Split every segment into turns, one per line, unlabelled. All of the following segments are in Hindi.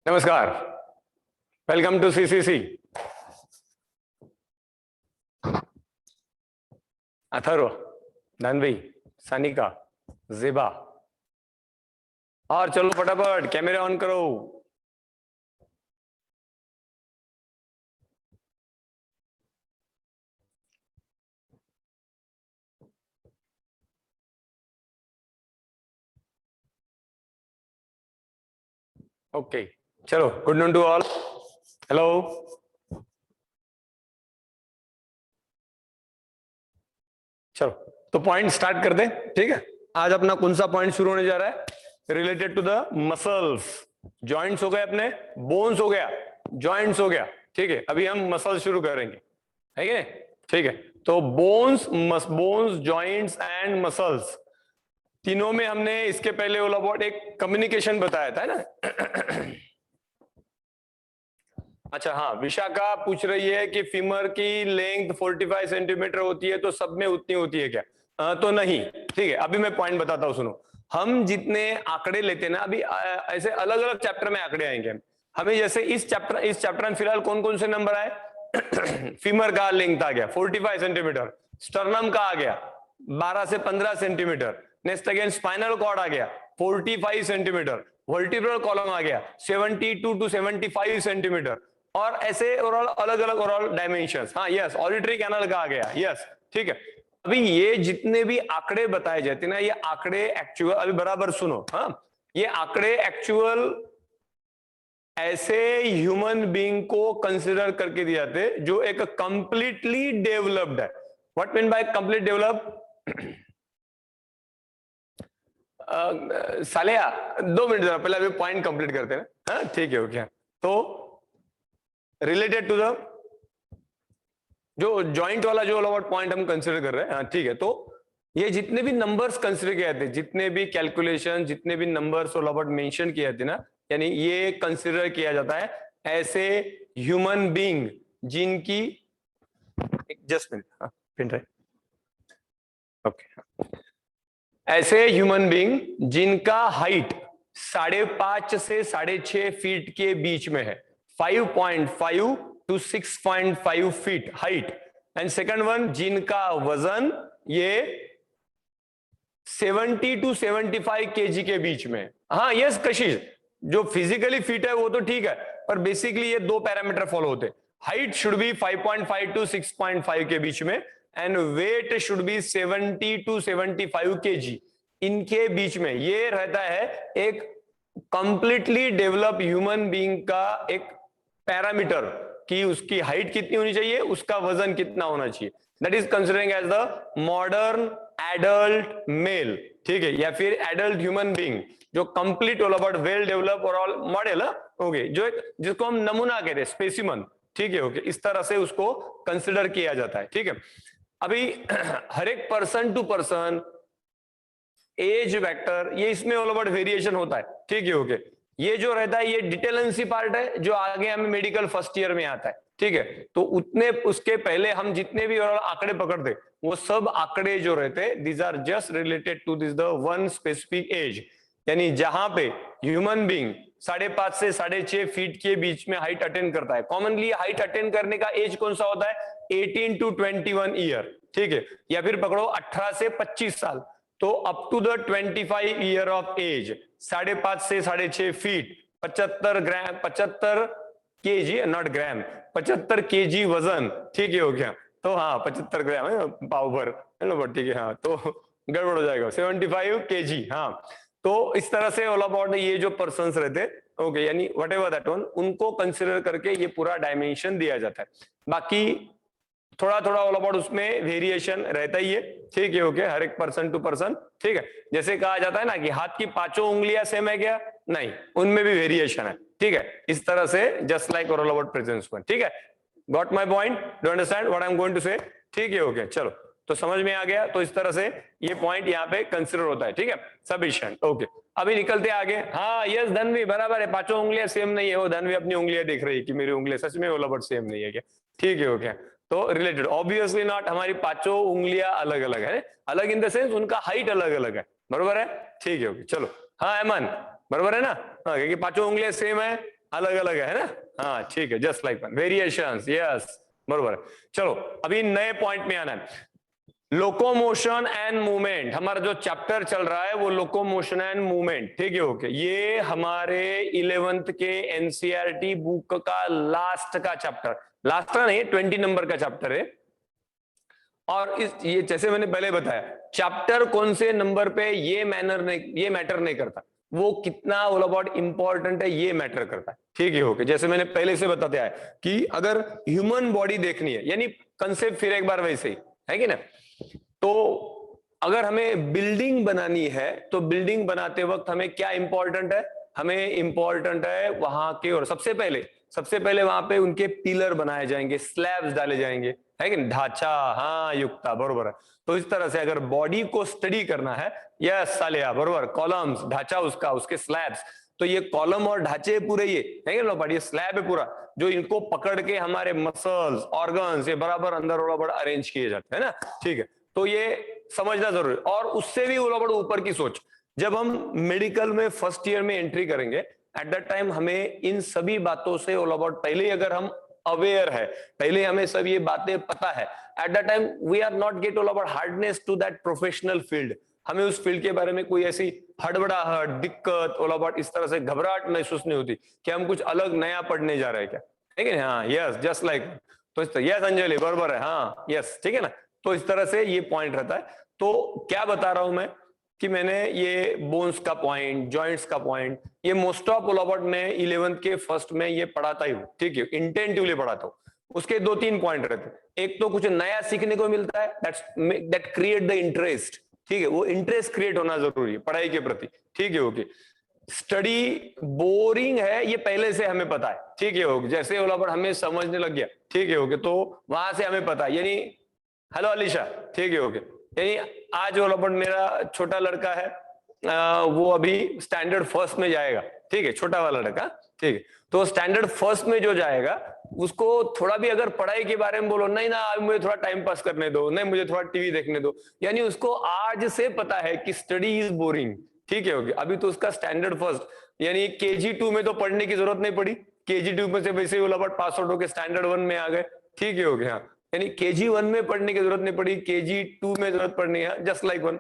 नमस्कार, welcome to CCC. Atharva, Dhanvi, Sanika, Ziba, और चलो फटाफट कैमरा ऑन करो। ओके, चलो good noon to all. Hello, चलो तो पॉइंट स्टार्ट कर दे। ठीक है, आज अपना कौन सा पॉइंट शुरू होने जा रहा है? Related to the muscles. Joints हो गए अपने, बोन्स हो गया, जॉइंट्स हो गया। ठीक है, अभी हम मसल शुरू करेंगे, है कि नहीं? ठीक है, तो बोन्स, जॉइंट्स एंड मसल्स, तीनों में हमने इसके पहले ऑल अबाउट एक कम्युनिकेशन बताया था, है ना? अच्छा हाँ, विशाखा पूछ रही है कि फीमर की लेंथ 45 सेंटीमीटर होती है, तो सब में उतनी होती है क्या? तो नहीं। ठीक है, अभी मैं पॉइंट बताता हूँ, सुनो। हम जितने आंकड़े लेते हैं ना, अभी ऐसे अलग अलग चैप्टर में आंकड़े आएंगे। हमें जैसे इस चैप्टर में फिलहाल कौन कौन से नंबर आए? फीमर का लेंथ आ गया 45 सेंटीमीटर, स्टर्नम का आ गया 12 से 15 centimetre, next again spinal cord आ गया 45 सेंटीमीटर, वर्टिब्रल कॉलम आ गया 72 टू 75 सेंटीमीटर, और ऐसे ओवरऑल अलग अलग ओवरऑल डायमेंशंस। हाँ यस, ऑडिटरी कैनल का आ गया, यस। ठीक है, अभी ये जितने भी आंकड़े बताए जाते हैं ना, ये आंकड़े एक्चुअल, अभी बराबर सुनो, हाँ, ये आंकड़े एक्चुअल ऐसे ह्यूमन बीइंग को कंसिडर करके दिए जाते जो एक कंप्लीटली डेवलप्ड है। What mean by complete develop? Saliya 2 minute जरा, पहले अभी पॉइंट कंप्लीट करते हैं। हाँ ठीक है, ओके। तो रिलेटेड टू द जो जॉइंट वाला जो अबाउट पॉइंट हम कंसिडर कर रहे हैं, हाँ ठीक है। तो ये जितने भी नंबर्स कंसिडर किए जाते हैं, जितने भी कैलकुलेशन, जितने भी नंबर्स और अबाउट मेंशन किए जाते हैं ना, यानी ये कंसिडर किया जाता है ऐसे ह्यूमन बीइंग जिनकी, जस्ट मिनट, पिन रहे, ओके, ऐसे ह्यूमन बीइंग जिनका हाइट 5.5 से 6.5 फीट के बीच में है, 5.5 to 6.5 feet height. And second one, जिनका वजन ये 70 टू 75 केजी के बीच में। हाँ यस कशिश, जो फिजिकली फिट है वो तो ठीक है, पर बेसिकली ये 2 पैरामीटर फॉलो होते हैं। हाइट शुड बी 5.5 टू 6.5 के बीच में, and weight should be 70 to 75 KG, इनके बीच में ये रहता है एक कंप्लीटली डेवलप ह्यूमन बीइंग का एक पैरामीटर, कि उसकी हाइट कितनी होनी चाहिए, उसका वजन कितना होना चाहिए। That is considering as the modern adult male. ठीक है, या फिर एडल्ट ह्यूमन बीइंग जो complete all about well develop और ऑल मॉडल, ओके, जो जिसको हम नमूना कहते हैं, स्पेसिमन। ठीक है, ओके, इस तरह से उसको कंसिडर किया जाता है। ठीक है, अभी हर एक person to person as vector, ये इसमें ऑल अबाउट वेरिएशन होता है। ठीक है, ओके, ये जो रहता है ये डिटेलेंसी पार्ट है, जो आगे हमें मेडिकल फर्स्ट ईयर में आता है। ठीक है, तो उतने उसके पहले हम जितने भी आंकड़े पकड़ते, वो सब आंकड़े जो रहते, these are just related to this the one specific age, यानी जहां पे ह्यूमन बीइंग 5.5 से 6.5 फीट के बीच में हाइट अटेन करता है। कॉमनली हाइट अटेन करने का एज कौन सा होता है? 18 टू 21 ईयर। ठीक है, या फिर पकड़ो 18 से 25 साल, तो up to the 25 year of age 5.5 से 6.5 feet, 75 gram, 75 KG, not gram, 75 KG वजन। ठीक है, हो गया? तो हाँ 75 ग्राम है पाव भर, है ना? ठीक है, हाँ तो गड़बड़ हो जाएगा, 75 केजी। हाँ, तो इस तरह से ऑल अबाउट ये जो पर्सन्स रहते, ओके, यानी वट एवर दैट वन, उनको कंसिडर करके ये पूरा डायमेंशन दिया जाता है। बाकी थोड़ा थोड़ा ऑल अबाउट उसमें वेरिएशन रहता ही है। ठीक है, ओके, हर एक पर्सन टू पर्सन। ठीक है, जैसे कहा जाता है ना कि हाथ की 5 उंगलियां सेम है क्या? नहीं, उनमें भी वेरिएशन है। ठीक है, इस तरह से just like all about presence one. ठीक है, got my point? Do understand what I am going to say? ठीक है, ओके, चलो, तो समझ में आ गया। तो इस तरह से ये पॉइंट यहाँ पे कंसिडर होता है। ठीक है, सफिशिएंट, ओके। अभी निकलते आगे। हाँ यस धनवी, बराबर है, 5 उंगलियां सेम नहीं है। वो धनवी अपनी उंगलियां देख रही है कि मेरी उंगलियां सच में ऑल अबाउट सेम नहीं है क्या? ठीक है, ओके, तो रिलेटेड ऑब्वियसली नॉट, हमारी 5 उंगलियां अलग अलग है, अलग इन द सेंस उनका हाइट अलग अलग है, बरोबर है? ठीक है, ओके, चलो। हाँ एमन, बरोबर है ना? हाँ, क्योंकि 5 उंगलियां सेम है, अलग अलग है ना, हाँ ठीक है, just like one, variations, yes बरोबर है। चलो अभी नए पॉइंट में आना है, लोकोमोशन एंड मूवमेंट। हमारा जो चैप्टर चल रहा है वो लोकोमोशन एंड मूवमेंट, ठीक है ओके। ये हमारे 11th के एनसीईआरटी बुक का लास्ट का चैप्टर, लास्ट का नहीं 20 नंबर का चैप्टर है। और ये जैसे मैंने पहले बताया, चैप्टर कौन से नंबर पे ये मैटर नहीं करता, वो कितना ऑल अबाउट इंपॉर्टेंट है ये मैटर करता है, ठीक है ओके। जैसे मैंने पहले से बताते आया कि अगर ह्यूमन बॉडी देखनी है, यानी कंसेप्ट फिर एक बार वैसे ही है कि ना, तो अगर हमें बिल्डिंग बनानी है तो बिल्डिंग बनाते वक्त हमें क्या इंपॉर्टेंट है, हमें इंपॉर्टेंट है वहां के, और सबसे पहले वहां पे उनके पिलर बनाए जाएंगे, स्लैब्स डाले जाएंगे, है कि ढांचा, हाँ युक्ता बरोबर है। तो इस तरह से अगर बॉडी को स्टडी करना है, यस सालिया बरोबर, कॉलम्स ढांचा उसका, उसके स्लैब्स, तो ये कॉलम और ढांचे पूरे ये है कि ये स्लैब है पूरा, जो इनको पकड़ के हमारे मसल्स ऑर्गन्स ये बराबर अंदर बड़ा अरेंज किए जाते हैं ना, ठीक है। तो ये समझना जरूरी। और उससे भी बड़ा ऊपर की सोच, जब हम मेडिकल में फर्स्ट ईयर में एंट्री करेंगे, एट दैट टाइम हमें इन सभी बातों से ऑल अबाउट पहले अगर हम अवेयर है, पहले हमें सब ये बातें पता है, at that time we are not get all about hardness to that professional field. हमें उस फील्ड के बारे में कोई ऐसी हड़बड़ाहट, दिक्कत, ऑल अबाउट इस तरह से घबराहट महसूस नहीं होती कि हम कुछ अलग नया पढ़ने जा रहे हैं क्या, ठीक है हाँ यस जस्ट लाइक। तो यस अंजलि बरोबर है, हाँ यस ठीक है ना। तो इस तरह से ये पॉइंट रहता है। तो क्या बता रहा हूं मैं कि मैंने ये बोन्स का पॉइंट, जॉइंट्स का पॉइंट, ये मोस्ट ऑफ ऑल अबाउट मैं 11th के फर्स्ट में ये पढ़ाता ही हूँ, ठीक है, इंटेंटिवली पढ़ाता हूँ। उसके 2-3 पॉइंट रहते हैं, एक तो कुछ नया सीखने को मिलता है, दैट क्रिएट द इंटरेस्ट, ठीक है, वो इंटरेस्ट क्रिएट होना जरूरी है पढ़ाई के प्रति, ठीक है ओके। स्टडी बोरिंग है ये पहले से हमें पता है, ठीक है ओके, जैसे ऑल अबाउट हमें समझने लग गया, ठीक है ओके, तो वहां से हमें पता है, यानी हेलो अलीशा, ठीक है ओके, यानी आज ऑल अबाउट मेरा छोटा लड़का है, वो अभी स्टैंडर्ड फर्स्ट में जाएगा, ठीक है, छोटा वाला लड़का, ठीक है। तो स्टैंडर्ड फर्स्ट में जो जाएगा उसको थोड़ा भी अगर पढ़ाई के बारे में बोलो, नहीं ना मुझे थोड़ा टाइम पास करने दो, नहीं मुझे थोड़ा टीवी देखने दो, यानी उसको आज से पता है कि स्टडी इज बोरिंग, ठीक है ओके। अभी तो उसका स्टैंडर्ड फर्स्ट, यानी KG2 में तो पढ़ने की जरूरत नहीं पड़ी, KG2 में से वैसे ही पास आउट होकर स्टैंडर्ड 1 में आ गए, ठीक है ओके, हाँ यानी KG1 में पढ़ने की जरूरत नहीं पड़ी, KG2 में जरूरत पड़नी है, जस्ट लाइक वन।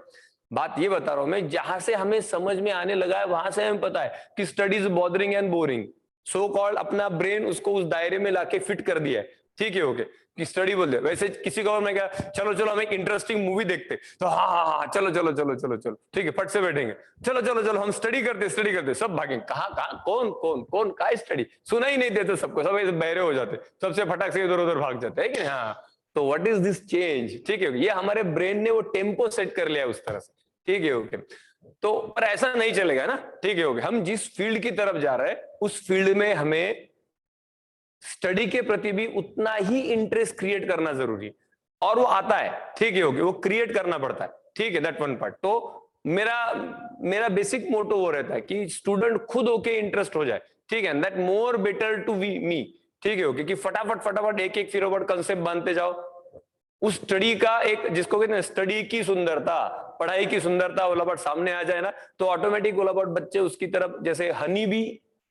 बात ये बता रहा हूं मैं, जहां से हमें समझ में आने लगा है वहां से हमें पता है कि studies bothering and boring, so called अपना ब्रेन उसको उस दायरे में लाके फिट कर दिया है, ठीक है ओके, कि स्टडी बोल दे। वैसे किसी को और मैं क्या, चलो चलो हम एक इंटरेस्टिंग मूवी देखते, तो हाँ हाँ हाँ चलो चलो चलो चलो चलो ठीक है, फट से बैठेंगे, चलो चलो चलो हम स्टडी करते सब भागेंगे, कहाँ कहाँ कौन कौन कौन का स्टडी, सुना ही नहीं देते सबको, सब ऐसे बहरे हो जाते, सबसे फटाक से इधर उधर भाग जाते हैं कि हाँ। तो व्हाट इज दिस चेंज, ठीक है, ये हमारे ब्रेन ने वो टेम्पो सेट कर लिया उस तरह से, ठीक है ओके। तो पर ऐसा नहीं चलेगा ना, ठीक है ओके, हम जिस फील्ड की तरफ जा रहे हैं उस फील्ड में हमें स्टडी के प्रति भी उतना ही इंटरेस्ट क्रिएट करना जरूरी है, और वो आता है, ठीक है ओके, वो क्रिएट करना पड़ता है, ठीक है, दैट वन पार्ट। तो मेरा बेसिक मोटो वो रहता है कि स्टूडेंट खुद होके इंटरेस्ट हो जाए, ठीक है, that more better to we me, ठीक है ओके, कि फटाफट एक एक फिर कंसेप्ट बांधते जाओ। उस स्टडी का एक, जिसको कहते हैं स्टडी की सुंदरता, पढ़ाई की सुंदरता ओलाबट सामने आ जाए ना, तो ऑटोमेटिक ओलाबट बच्चे उसकी तरफ, जैसे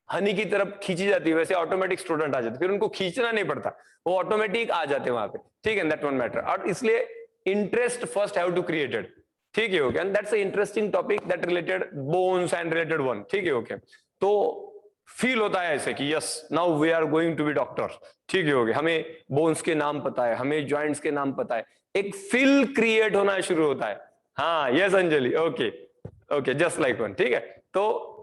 हनी की तरफ खींची जाती है, वैसे ऑटोमेटिक स्टूडेंट आ जाते, फिर उनको खींचना नहीं पड़ता, वो ऑटोमेटिक आ जाते वहां पे, ठीक है, दैट वन मैटर। और इसलिए interest first have to created, ठीक है okay, and that's a interesting topic that related bones and related one, ठीक है ओके। तो फील होता है ऐसे कि yes now we are going to be doctor, ठीक है ओके, हमें बोन्स के नाम पता है, हमें जॉइंट्स के नाम पता है, एक फील क्रिएट होना शुरू होता है, हाँ yes Anjali, okay okay just like one, ठीक है। तो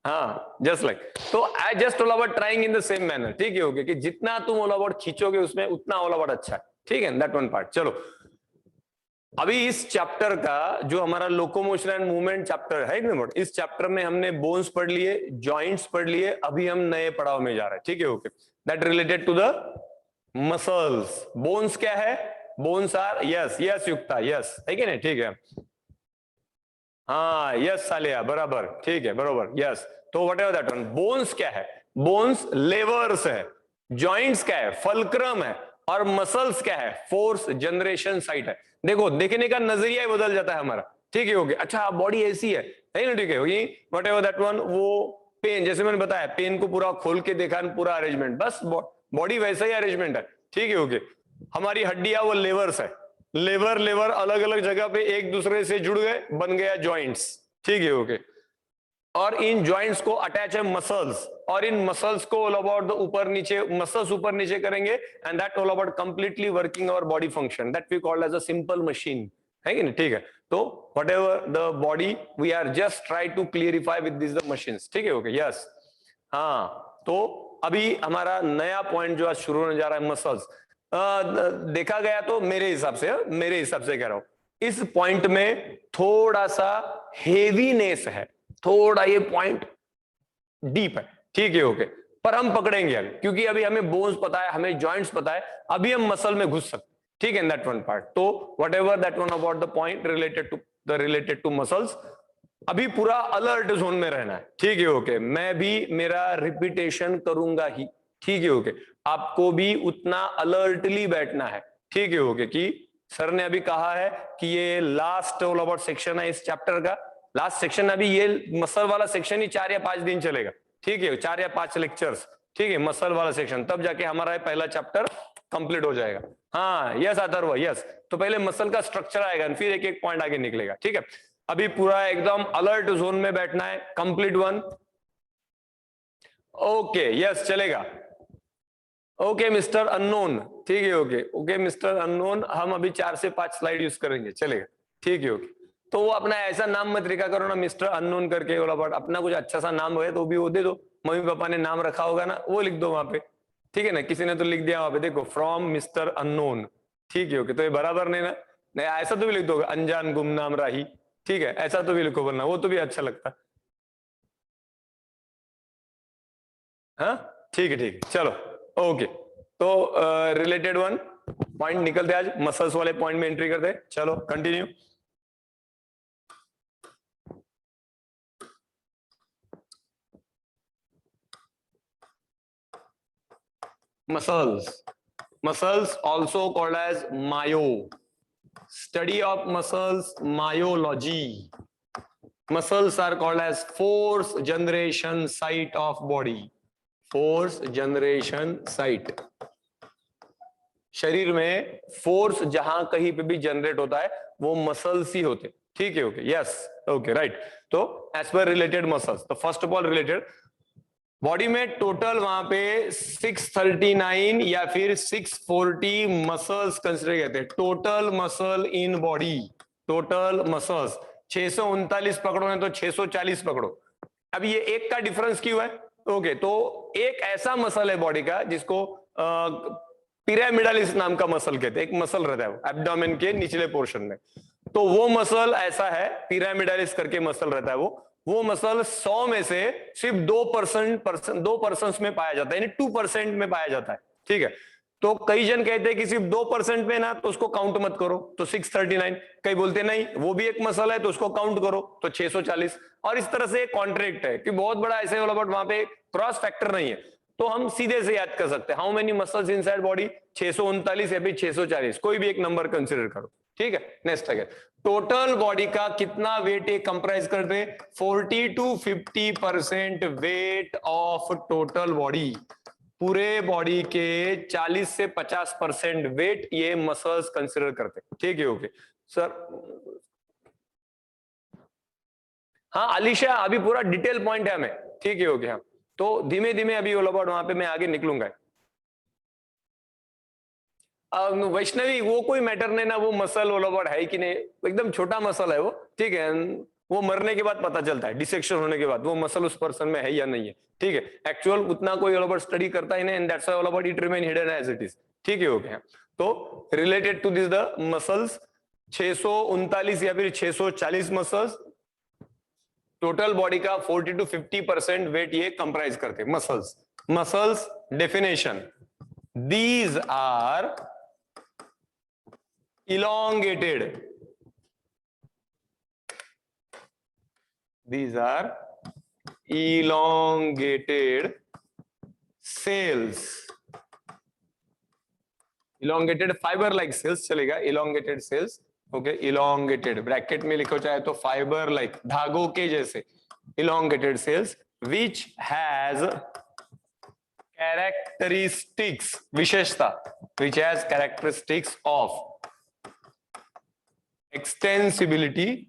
हाँ जस्ट लाइक, तो I just all about trying in the same manner, ठीक है ओके, कि जितना तुम ऑल अबाउट खींचोगे उसमें उतना ऑल अबाउट अच्छा है, ठीक है, दैट वन पार्ट। चलो अभी इस चैप्टर का जो हमारा लोकोमोशन एंड मूवमेंट चैप्टर है ना, इस चैप्टर में हमने बोन्स पढ़ लिए, जॉइंट्स पढ़ लिए, अभी हम नए पड़ाव में जा रहे हैं, ठीक है okay, that related to the muscles. Bones क्या है, bones are, yes yes Yukta, yes है कि नहीं, ठीक है, हाँ यस सालिया बराबर, ठीक है बराबर, यस। तो what ever that one, bones क्या है, बोन्स लेवर्स है, जॉइंट्स क्या है, फल्क्रम है, और मसल्स क्या है, फोर्स जनरेशन साइट है। देखो देखने का नजरिया ही बदल जाता है हमारा, ठीक है ओके, अच्छा बॉडी ऐसी है ना, ठीक है, व्हाट एवर दैट वन, वो पेन, जैसे मैंने बताया पेन को पूरा खोल के देखा, पूरा अरेंजमेंट, बस बॉडी वैसा ही अरेंजमेंट है, ठीक है ओके। हमारी हड्डियां वो लेवर्स है, लेवर अलग अलग जगह पे एक दूसरे से जुड़ गए, बन गया जॉइंट्स, ठीक है ओके। और इन जॉइंट्स को अटैच है मसल्स, और इन मसल्स को ऑल अबाउट द ऊपर नीचे, मसल्स ऊपर नीचे करेंगे, and that all about completely working our body function, that we called as a simple machine, है कि नहीं, ठीक है। तो whatever the body we are just try to clarify with this the machines, ठीक है ओके, यस। हाँ, तो अभी हमारा नया पॉइंट जो आज शुरू होने जा रहा है, मसल्स। देखा गया तो मेरे हिसाब से कह रहा हूं, इस पॉइंट में थोड़ा सा हेवीनेस है, थोड़ा ये पॉइंट डीप है, ठीक है ओके, पर हम पकड़ेंगे अभी, क्योंकि अभी हमें बोन्स पता है, हमें जॉइंट्स पता है, अभी हम मसल में घुस सकते, ठीक है, इन दैट वन पार्ट। तो whatever that one about the point related to muscles, अभी पूरा अलर्ट जोन में रहना है, ठीक है ओके। मैं भी मेरा रिपीटेशन करूंगा ही, ठीक है ओके, आपको भी उतना अलर्टली बैठना है, ठीक है ओके, कि सर ने अभी कहा है कि ये लास्ट ऑल अबाउट सेक्शन है इस चैप्टर का, लास्ट सेक्शन, अभी ये मसल वाला सेक्शन ही 4 या 5 दिन चलेगा, ठीक है, 4 या 5 लेक्चर्स, ठीक है, मसल वाला सेक्शन, तब जाके हमारा पहला चैप्टर कंप्लीट हो जाएगा। हाँ यस अथर्व, यस, तो पहले मसल का स्ट्रक्चर आएगा, फिर एक एक पॉइंट आगे निकलेगा, ठीक है। अभी पूरा एकदम अलर्ट जोन में बैठना है, कंप्लीट वन, ओके यस चलेगा, ओके मिस्टर अननोन, ठीक है ओके, ओके मिस्टर अननोन, हम अभी 4 से 5 स्लाइड यूज करेंगे, चलेगा, ठीक है ओके। तो वो अपना ऐसा नाम मत लिखा करो ना मिस्टर अननोन करके, बोला बट अपना कुछ अच्छा सा नाम है तो भी वो दे दो, मम्मी पापा ने नाम रखा होगा ना, वो लिख दो वहां पे, ठीक है ना, किसी ने तो लिख दिया वहां पे, देखो फ्रॉम मिस्टर अननोन, ठीक है ओके, तो ये बराबर नहीं ना, नहीं ऐसा तो भी लिख दो, अनजान गुमनाम राही, ठीक है, ऐसा तो भी लिखो, वरना वो तो भी अच्छा लगता, हाँ ठीक है चलो ओके। तो रिलेटेड वन पॉइंट निकलते आज, मसल्स वाले पॉइंट में एंट्री करते, चलो continue. Muscles also called as myo, study of muscles, myology. Muscles are called as fourth generation site of body, fourth generation site। शरीर में फोर्स जहां कहीं पे भी जनरेट होता है वो मसल्स ही होते, ठीक है ओके, यस ओके राइट। तो एज पर रिलेटेड मसल्स, तो first of all related body में टोटल वहां पे 639 या फिर 640 मसल्स कंसिडर करते हैं, total muscle in body, total muscles 639 पकड़ो नहीं तो 640 पकड़ो। अब ये एक का डिफरेंस क्यों है, ओके, तो एक ऐसा मसल है बॉडी का जिसको पिरामिडालिस नाम का मसल कहते हैं, एक मसल रहता है वो एब्डोमेन के निचले पोर्शन में, तो वो मसल ऐसा है, पिरामिडालिस करके मसल रहता है वो मसल 100 में से सिर्फ 2% में पाया जाता है, यानी 2% में पाया जाता है, ठीक है। तो कई जन कहते हैं कि सिर्फ 2% में ना, तो उसको काउंट मत करो, तो 639, कई बोलते नहीं वो भी एक मसल है तो उसको काउंट करो, तो 640, और इस तरह से कॉन्ट्रैक्ट है कि बहुत बड़ा ऐसे वाला, बट वहां पे क्रॉस फैक्टर नहीं है, तो हम सीधे से याद कर सकते हैं how many muscles inside body, 639 या फिर 640, कोई भी एक नंबर कंसिडर करो, ठीक है। नेक्स्ट अगेन, टोटल बॉडी का कितना वेट ये कंप्राइज करते, 40 to 50% weight of total body, पूरे बॉडी के 40 से 50% वेट ये मसल्स कंसिडर करते, ठीक है ओके सर। हाँ अलीशा, अभी पूरा डिटेल पॉइंट है हमें, ठीक है ओके, हाँ तो धीमे धीमे अभी ऑल अबाउट वहां पे मैं आगे निकलूंगा। वैष्णवी वो कोई मैटर नहीं ना, वो मसल ऑल अबाउट है कि नहीं, एकदम छोटा मसल है वो, ठीक है, वो मरने के बाद पता चलता है, डिसेक्शन होने के बाद वो मसल उस पर्सन में है या नहीं है, ठीक है, एक्चुअल उतना कोई ऑल अबाउट स्टडी करता ही नहीं, and that's why all about it remain hidden as it is, ठीक है ओके। तो related to this the muscles 639 या फिर 640 मसल्स, टोटल बॉडी का 40 to 50% वेट ये कंप्राइज करते muscles definition, these are elongated, these are elongated cells, elongated fiber like cells चलेगा, elongated cells okay, elongated bracket में लिखो चाहे तो फाइबर लाइक, धागों के जैसे elongated cells which has characteristics, विशेषता, which has characteristics of extensibility,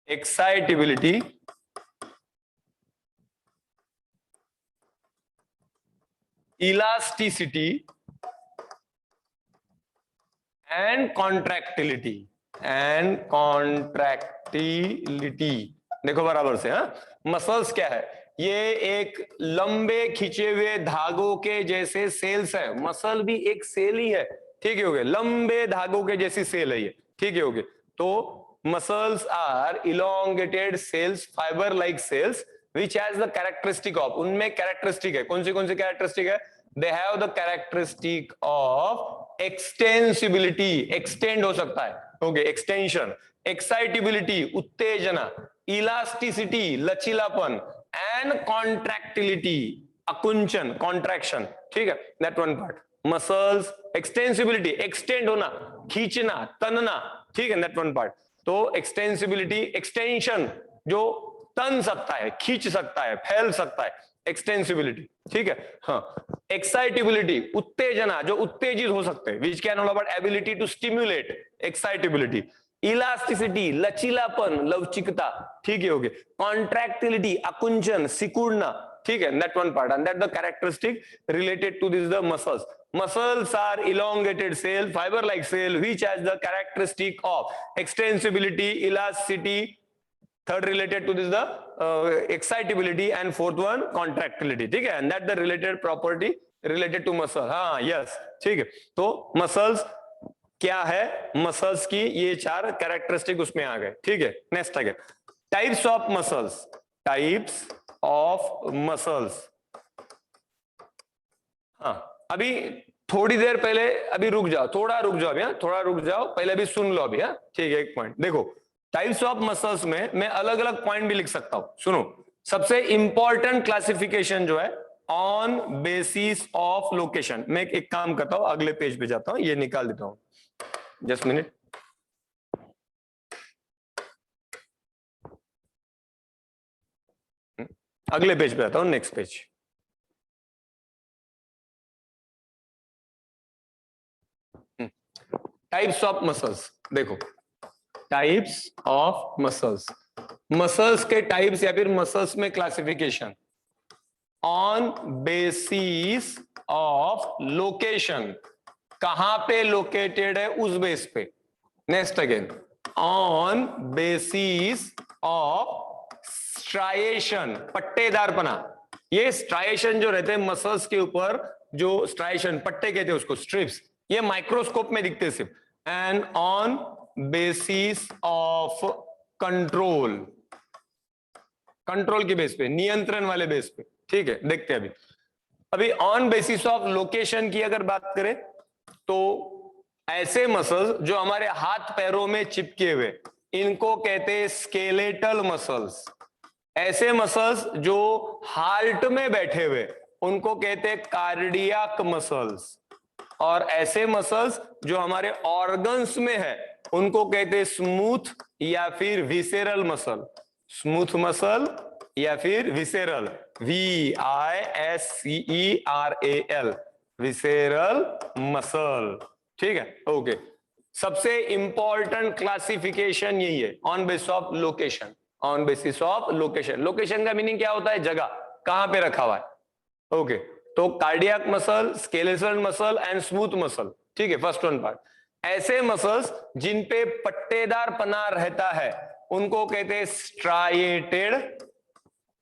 excitability, elasticity and contractility. देखो बराबर से, हाँ, मसल्स क्या है? ये एक लंबे खिंचे हुए धागों के जैसे सेल्स है। मसल भी एक सेल ही है, ठीक है, हो गए, लंबे धागों के जैसी सेल है ये, ठीक है, हो गए। तो muscles are elongated cells, fibre like cells which has the characteristic of, उनमें कैरेक्टरिस्टिक है, कौन सी कैरेक्टरिस्टिक है? They have the characteristic of extensibility, extend हो सकता है, ओके, extension, excitability, उत्तेजना, elasticity, लचीलापन, and contractility, अकुंचन, contraction, ठीक है, that one part. Muscles, extensibility, extend होना, खींचना, तनना, ठीक है, that one part. तो extensibility, extension, जो तन सकता है, खींच सकता है, फैल सकता है, एक्सटेंसिबिलिटी, ठीक है, हाँ। एक्साइटेबिलिटी, उत्तेजना, जो उत्तेजित हो सकते हैं, which can all about ability to stimulate, excitability. Elasticity, लचीलापन, लवचिकता, ठीक है, होगी। कॉन्ट्रैक्टिलिटी, अकुंचन, सिकुड़ना, ठीक है, that one part, and that the characteristic related to this the muscles. Muscles are elongated cell, fiber like cell, which has the characteristic of extensibility, elasticity. Third related to this the excitability, and fourth one contractility, ठीक है, and that the related property related to muscle. हाँ, yes, ठीक है। तो मसल्स क्या है? मसल्स की ये चार कैरेक्टरिस्टिक उसमें आ गए, ठीक है। नेक्स्ट आ गया types of muscles, types of muscles. हाँ, अभी थोड़ी देर पहले, अभी रुक जाओ, थोड़ा रुक जाओ, अभी थोड़ा रुक जाओ, पहले अभी सुन लो अभी, हाँ, ठीक है। एक पॉइंट देखो, टाइप्स ऑफ मसल्स में मैं अलग अलग पॉइंट भी लिख सकता हूं, सुनो। सबसे इंपॉर्टेंट क्लासिफिकेशन जो है ऑन बेसिस ऑफ लोकेशन। मैं एक काम करता हूं, अगले पेज पे जाता हूं, ये निकाल देता हूं, जस्ट मिनट। अगले पेज पे जाता हूं, next page. Types of muscles, देखो, टाइप्स ऑफ मसल्स, मसल्स के टाइप्स या फिर मसल्स में classification on basis of location, कहां पे लोकेटेड है उस बेस पे। Next again, on basis of striation, पट्टेदारपना। ये स्ट्राइएशन जो रहते हैं मसल्स के ऊपर, जो स्ट्राइएशन, पट्टे कहते हैं उसको, स्ट्रिप्स, ये माइक्रोस्कोप में दिखते सिर्फ। And on basis of control, control के बेस पे, नियंत्रण वाले बेस पे, ठीक है। देखते हैं अभी ऑन बेसिस ऑफ लोकेशन की अगर बात करें तो ऐसे मसल्स जो हमारे हाथ पैरों में चिपके हुए, इनको कहते हैं स्केलेटल मसल्स। ऐसे मसल्स जो हार्ट में बैठे हुए, उनको कहते हैं कार्डियक मसल्स। और ऐसे मसल्स जो हमारे ऑर्गन्स में है, उनको कहते हैं स्मूथ या फिर विसेरल मसल। स्मूथ मसल या फिर विसेरल, VISCERAL, विसेरल मसल, ठीक है, ओके। सबसे इंपॉर्टेंट क्लासिफिकेशन यही है, on basis of location. On basis of location, location का मीनिंग क्या होता है? जगह, कहां पे रखा हुआ है, ओके। तो cardiac muscle, skeletal muscle and smooth muscle, ठीक है, फर्स्ट वन पार्ट। ऐसे मसल्स जिन पे पट्टेदार पना रहता है, उनको कहते हैं स्ट्राइएटेड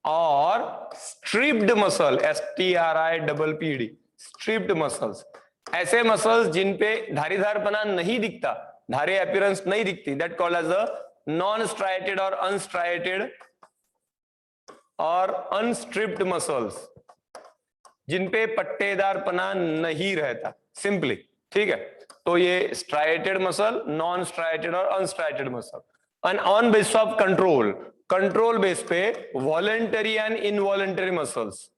और stripped muscle, STRIPPD, stripped muscles. ऐसे मसल्स जिन पे धारीदार पना नहीं दिखता, धारी अपीयरेंस नहीं दिखती, that called as the non striated और अनस्ट्राइएटेड और अनस्ट्रिप्ड मसल्स, जिन पे पट्टेदार पना नहीं रहता, सिंपली, ठीक है। तो ये स्ट्राइएटेड मसल, नॉन स्ट्राइएटेड और unstriated muscle. And on base of control, control base पे voluntary and involuntary muscles,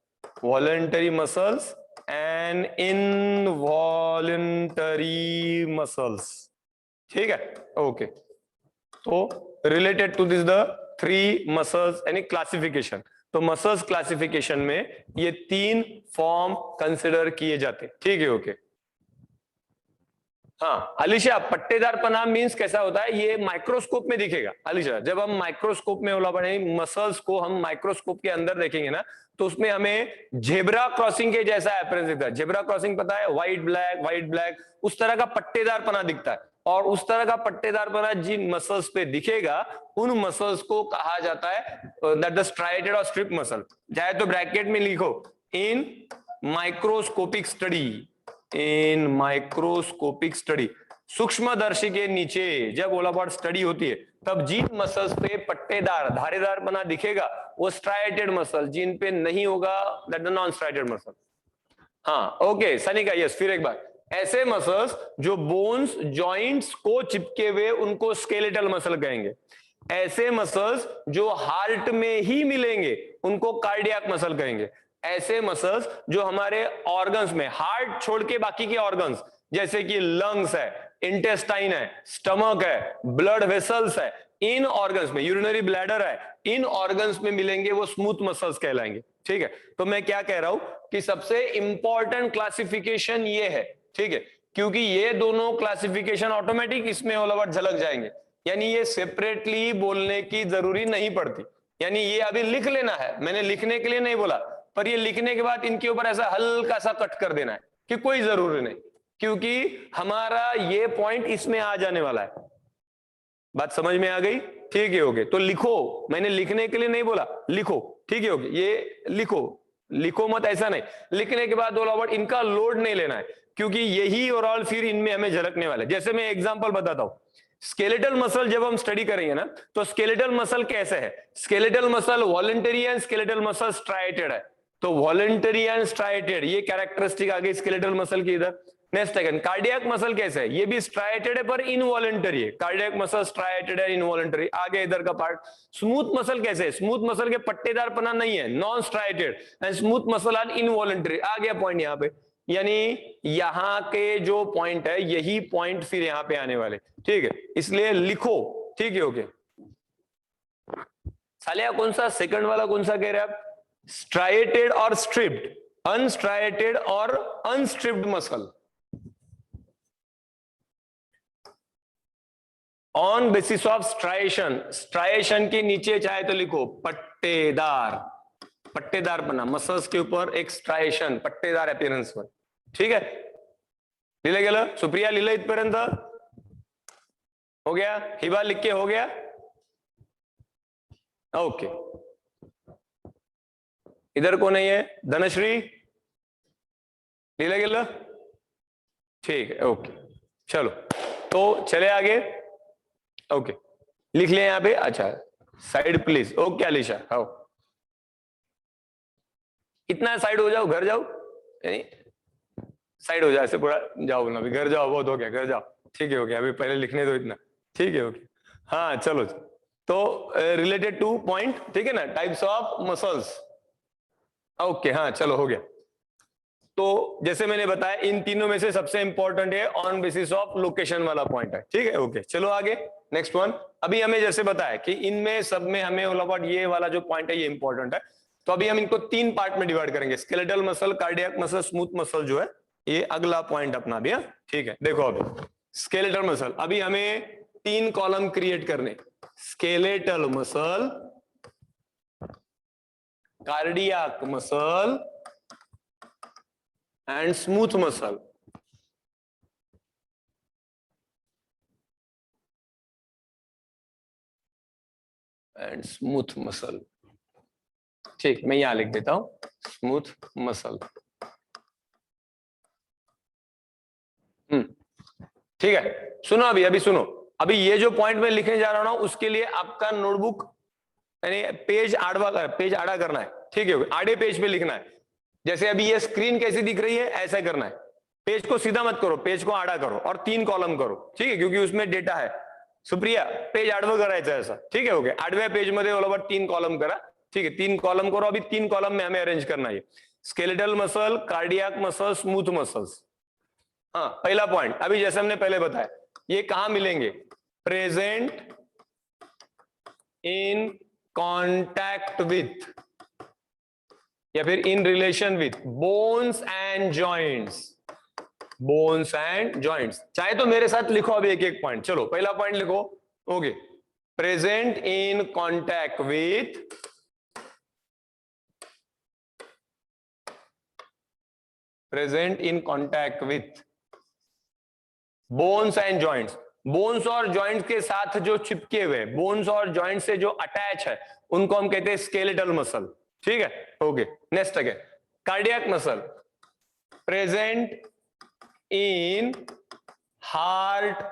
voluntary muscles and involuntary muscles, ठीक है, ओके। तो related to this the three muscles यानी क्लासिफिकेशन। तो मसल्स क्लासिफिकेशन में ये 3 फॉर्म कंसिडर किए जाते, ठीक है। ओके हाँ अलीशा, पट्टेदार पना मींस कैसा होता है, ये माइक्रोस्कोप में दिखेगा। अलीशा, जब हम माइक्रोस्कोप में होला पड़े मसल्स को हम माइक्रोस्कोप के अंदर देखेंगे ना, तो उसमें हमें जेब्रा क्रॉसिंग के जैसा अपीयरेंस दिखता है। जेब्रा क्रॉसिंग पता है, व्हाइट ब्लैक उस तरह का पट्टेदार पना दिखता है। और उस तरह का पट्टेदार पना जिन मसल्स पे दिखेगा उन मसल्स को कहा जाता है दैट द स्ट्राइएटेड और स्ट्रिप मसल। चाहे तो ब्रैकेट में लिखो इन माइक्रोस्कोपिक स्टडी, इन माइक्रोस्कोपिक स्टडी, सूक्ष्मदर्शी के नीचे जब ऑल अबाउट स्टडी होती है तब जिन मसल्स पे पट्टेदार धारीदार बना दिखेगा वो स्ट्राइएटेड मसल, जिन पे नहीं होगा that the non striated muscle. हाँ ओके सनिका, यस फिर एक बार, ऐसे मसल्स जो बोन्स जॉइंट्स को चिपके हुए उनको स्केलेटल मसल कहेंगे। ऐसे मसल्स जो हार्ट में ही मिलेंगे उनको कार्डियक मसल कहेंगे। ऐसे मसल्स जो हमारे ऑर्गन्स में, हार्ट छोड़ के बाकी के ऑर्गन्स जैसे कि लंग्स है, इंटेस्टाइन है, स्टमक है, ब्लड वेसल्स है, इन ऑर्गन्स में, यूरिनरी ब्लैडर है, इन ऑर्गन्स में मिलेंगे वो स्मूथ मसल्स कहलाएंगे, ठीक है। तो मैं क्या कह रहा हूं कि सबसे इंपॉर्टेंट क्लासिफिकेशन ये है, ठीक है, क्योंकि ये दोनों क्लासिफिकेशन ऑटोमेटिक इसमें ऑल ओवर झलक जाएंगे, यानी ये सेपरेटली बोलने की जरूरी नहीं पड़ती। यानी ये अभी लिख लेना है, मैंने लिखने के लिए नहीं बोला, पर ये लिखने के बाद इनके ऊपर ऐसा हल्का सा कट कर देना है कि कोई जरूरी नहीं, क्योंकि हमारा ये पॉइंट इसमें आ जाने वाला है। बात समझ में आ गई, ठीक है। ओके तो लिखो, मैंने लिखने के लिए नहीं बोला, लिखो, ठीक है। ओके ये लिखो, लिखो मत ऐसा नहीं, लिखने के बाद ऑल ओवर इनका लोड नहीं लेना है, क्योंकि यही ओवरऑल फिर इनमें हमें झलकने वाला है। जैसे मैं एग्जांपल बताता हूं, स्केलेटल मसल जब हम स्टडी करेंगे ना, तो स्केलेटल मसल कैसे है, skeletal muscle voluntary and skeletal muscle striated है। तो वॉलंटरी एंड स्ट्राइएटेड ये कैरेक्टरिस्टिक आ गई स्केलेटल मसल की इधर। नेक्स्ट सेकंड, कार्डियक मसल कैसे है, ये भी स्ट्राइएटेड है पर इनवॉलंटरी है। कार्डियक मसल स्ट्राइएटेड है, इनवॉलंटरी। आगे इधर का पार्ट, स्मूथ मसल कैसे है, स्मूथ मसल के पट्टेदार पना नहीं है, non striated and smooth muscle are involuntary. आ गया पॉइंट यहाँ पे, यानी यहां के जो पॉइंट है यही पॉइंट फिर यहां पे आने वाले, ठीक है। इसलिए लिखो, ठीक है। ओके सालिया, कौन सा सेकंड वाला कौन सा कह रहे हैं आप, स्ट्राइएटेड और स्ट्रिप्ड, अनस्ट्राइएटेड और unstriped muscle on basis of striation. Striation के नीचे चाहे तो लिखो पट्टेदार, पट्टेदार बना मसल्स के ऊपर एक स्ट्राइएशन, पट्टेदार अपीयरेंस पर, ठीक है। लिहिले गेलं, सुप्रिया लिहिलं इथपर्यंत, हो गया, हिबा लिख के हो गया, ओके। इधर कौन नहीं है, धनश्री लिहिलं गेलं, ठीक है। ओके चलो तो चले आगे, ओके लिख लिया यहाँ पे, अच्छा साइड प्लीज, ओके अलीशा, आओ इतना साइड हो जाओ, घर जाओ, साइड हो जाए, ऐसे पूरा जाओ ना, अभी घर जाओ, बहुत हो गया, घर जाओ, ठीक है। ओके अभी पहले लिखने दो इतना, ठीक है। ओके हाँ चलो, तो रिलेटेड टू पॉइंट, ठीक है ना, टाइप्स ऑफ मसल्स, ओके हाँ चलो हो गया। तो जैसे मैंने बताया इन तीनों में से सबसे इंपॉर्टेंट है ऑन बेसिस ऑफ लोकेशन वाला पॉइंट है, ठीक है। ओके चलो आगे नेक्स्ट वन। अभी हमें जैसे बताया कि इनमें सब में हमें ऑल अबाउट ये वाला जो पॉइंट है ये इंपॉर्टेंट है, तो अभी हम इनको 3 पार्ट में डिवाइड करेंगे, skeletal muscle, cardiac muscle, smooth muscle जो है, ये अगला पॉइंट अपना भी है, ठीक है। देखो अभी स्केलेटल मसल, अभी हमें 3 कॉलम क्रिएट करने, skeletal muscle, cardiac muscle and smooth muscle. And smooth muscle, ठीक, मैं यहां लिख देता हूं स्मूथ मसल, ठीक है। सुनो अभी सुनो, अभी ये जो पॉइंट मैं लिखने जा रहा हूं उसके लिए आपका नोटबुक यानी पेज आड़ा करना है, ठीक है। आड़े पेज पे लिखना है, जैसे अभी ये स्क्रीन कैसी दिख रही है ऐसा करना है, पेज को सीधा मत करो, पेज को आड़ा करो और 3 कॉलम करो, ठीक है, क्योंकि उसमें डेटा है। सुप्रिया पेज आडवं करायचं ऐसा, ठीक है। ओके आडव्या पेज मध्ये बरोबर 3 कॉलम करा, ठीक है, 3 कॉलम करो। अभी 3 कॉलम में हमें अरेंज करना है, skeletal muscle, cardiac muscle, smooth muscles. हाँ पहला पॉइंट, अभी जैसे हमने पहले बताया, ये कहां मिलेंगे, प्रेजेंट इन कॉन्टैक्ट विथ या फिर in relation with bones and joints, bones and joints. चाहे तो मेरे साथ लिखो अभी एक एक पॉइंट। चलो पहला पॉइंट लिखो। Okay, present in contact with present in contact with bones and joints. Bones और जॉइंट्स के साथ जो चिपके हुए, बोन्स और जॉइंट से जो अटैच है, उनको हम कहते हैं स्केलेटल मसल। ठीक है, ओके। नेक्स्ट है cardiac muscle, present in heart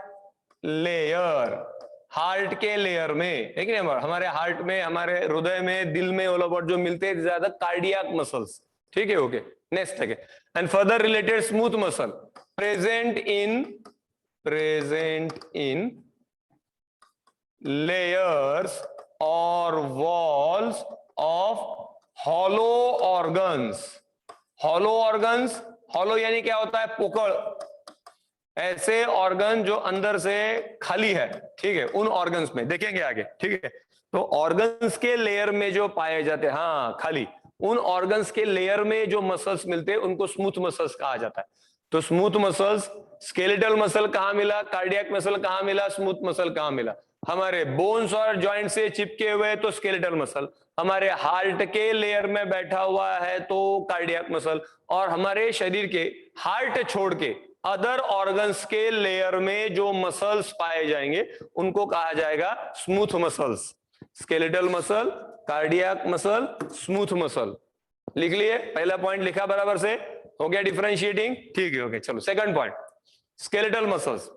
layer, heart के लेयर में, ठीक है, हमारे हार्ट में, हमारे हृदय में, दिल में, ऑल ओवर जो मिलते हैं ज्यादा कार्डियक मसल्स। ठीक है, ओके। नेक्स्ट है and further related smooth muscle, present in layers और walls of hollow organs. Hollow organs, hollow यानी क्या होता है? पोकळ, ऐसे ऑर्गन जो अंदर से खाली है, ठीक है, उन ऑर्गन्स में देखेंगे आगे। ठीक है, तो ऑर्गन्स के लेयर में जो पाए जाते हैं, हाँ खाली, उन ऑर्गन्स के लेयर में जो मसल्स मिलते हैं उनको स्मूथ मसल्स कहा जाता है। तो स्मूथ मसल्स, स्केलेटल मसल कहां मिला, कार्डियक मसल कहां मिला, स्मूथ मसल कहां मिला? हमारे बोन्स और जॉइंट से चिपके हुए तो स्केलेटल मसल, हमारे हार्ट के लेयर में बैठा हुआ है तो कार्डियक मसल, और हमारे शरीर के हार्ट छोड़ के अदर ऑर्गन्स के लेयर में जो मसल्स पाए जाएंगे उनको कहा जाएगा smooth muscles. Skeletal muscle, cardiac muscle, smooth muscle. लिख लिए? पहला पॉइंट लिखा बराबर से? हो गया डिफरेंशिएटिंग? ठीक है, ओके। चलो second point, skeletal muscles,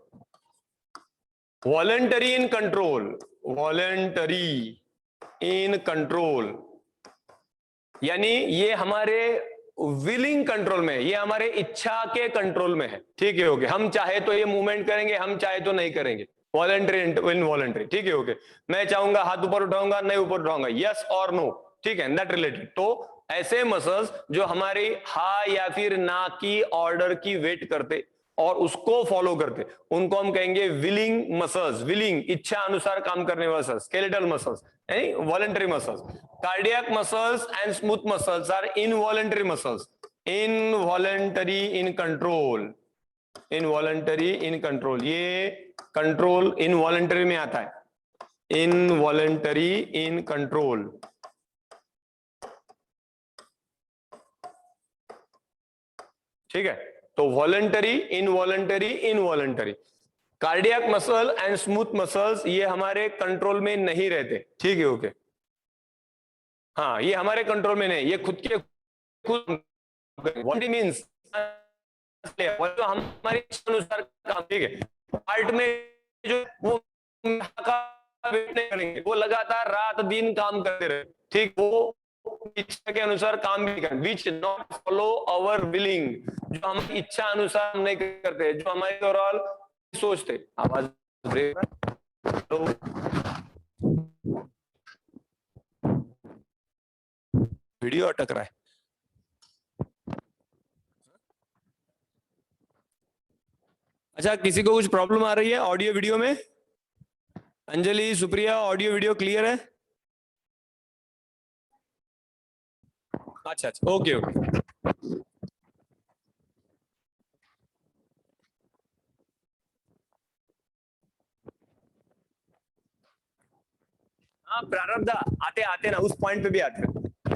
voluntary in control, voluntary in control, यानी ये हमारे विलिंग कंट्रोल में, ये हमारे इच्छा के कंट्रोल में है। ठीक है, ओके। हम चाहे तो ये मूवमेंट करेंगे, हम चाहे तो नहीं करेंगे। Voluntary, involuntary. ठीक है, ओके। मैं चाहूंगा हाथ ऊपर उठाऊंगा, नहीं ऊपर उठाऊंगा, यस और नो। ठीक है, दैट रिलेटेड। तो ऐसे मसल्स जो हमारी हा या फिर ना की ऑर्डर की वेट करते और उसको फॉलो करते, उनको हम कहेंगे विलिंग मसल्स। विलिंग, इच्छा अनुसार काम करने वाले muscles, skeletal muscles, voluntary muscles. Cardiac muscles and smooth muscles are involuntary muscles, involuntary in control, involuntary in control. ये कंट्रोल इनवॉलंटरी में आता है, इनवॉलंटरी इन कंट्रोल। ठीक है, तो voluntary, involuntary, involuntary. Cardiac muscle and smooth muscles ये हमारे कंट्रोल में नहीं रहते। ठीक है, ओके। हाँ, ये हमारे कंट्रोल में नहीं, ये खुद के खुद मीन्स हमारे अनुसार काम। ठीक है, हार्ट में जो वो वेट नहीं करेंगे, वो लगातार रात दिन काम करते रहे। ठीक, वो इच्छा के अनुसार काम भी करें, which not follow our willing, जो हमारी इच्छा अनुसार नहीं करते, जो हमारे ओवरऑल सोचते। आवाज ब्रेक, वीडियो अटक रहा है। अच्छा, किसी को कुछ प्रॉब्लम आ रही है ऑडियो वीडियो में? Anjali, Supriya, audio video clear है? अच्छा अच्छा, ओके ओके। हाँ, प्रारब्ध आते आते ना उस पॉइंट पे भी आते हैं।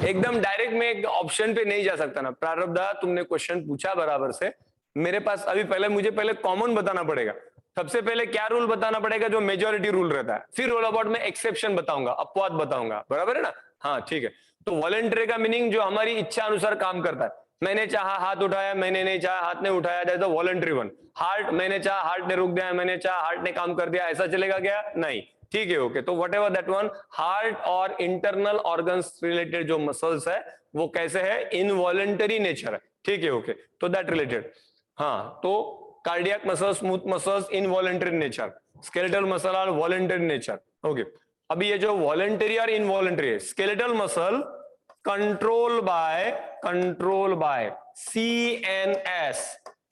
एकदम डायरेक्ट में एक ऑप्शन पे नहीं जा सकता ना। प्रारब्ध, तुमने क्वेश्चन पूछा बराबर से, मेरे पास अभी मुझे पहले कॉमन बताना पड़ेगा। सबसे पहले क्या रूल बताना पड़ेगा? जो मेजॉरिटी रूल रहता है। फिर रोल अबाउट में एक्सेप्शन बताऊंगा, अपवाद बताऊंगा, बराबर है ना? हाँ, ठीक है। तो वॉलंटरी का मीनिंग जो हमारी इच्छा अनुसार काम करता है। मैंने चाहा हाथ उठाया, मैंने नहीं चाहा हाथ ने उठाया, that is the voluntary one. Heart, मैंने चाहा हार्ट ने रुक दिया, मैंने चाहा हार्ट ने काम कर दिया, ऐसा चलेगा क्या? नहीं। ठीक है, ओके। तो whatever that one, heart और इंटरनल ऑर्गन्स रिलेटेड जो मसल्स है वो कैसे है? इनवॉलंटरी नेचर है। ठीक है, ओके। तो दैट रिलेटेड, हाँ, तो cardiac muscles, smooth muscles involuntary nature, skeletal muscle are voluntary nature. Okay, अभी ये जो वॉलंटरी और इनवॉलंटरी है, skeletal muscle control by CNS,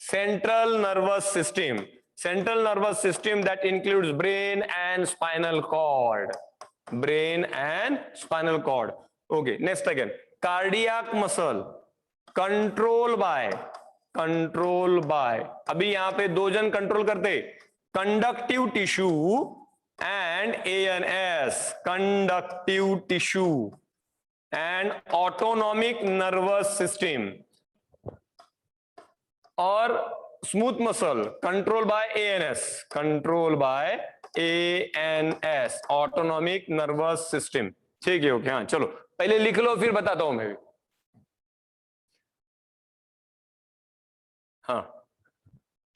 central nervous system, central nervous system that includes brain and spinal cord. brain and spinal cord. Okay, next again, cardiac muscle control by, अभी यहां पे दो जन कंट्रोल करते, conductive tissue and ANS, conductive tissue and autonomic nervous system, और smooth muscle control by ANS, autonomic nervous system. ठीक है, ओके, हाँ चलो पहले लिख लो फिर बताता हूं मैं भी। हाँ,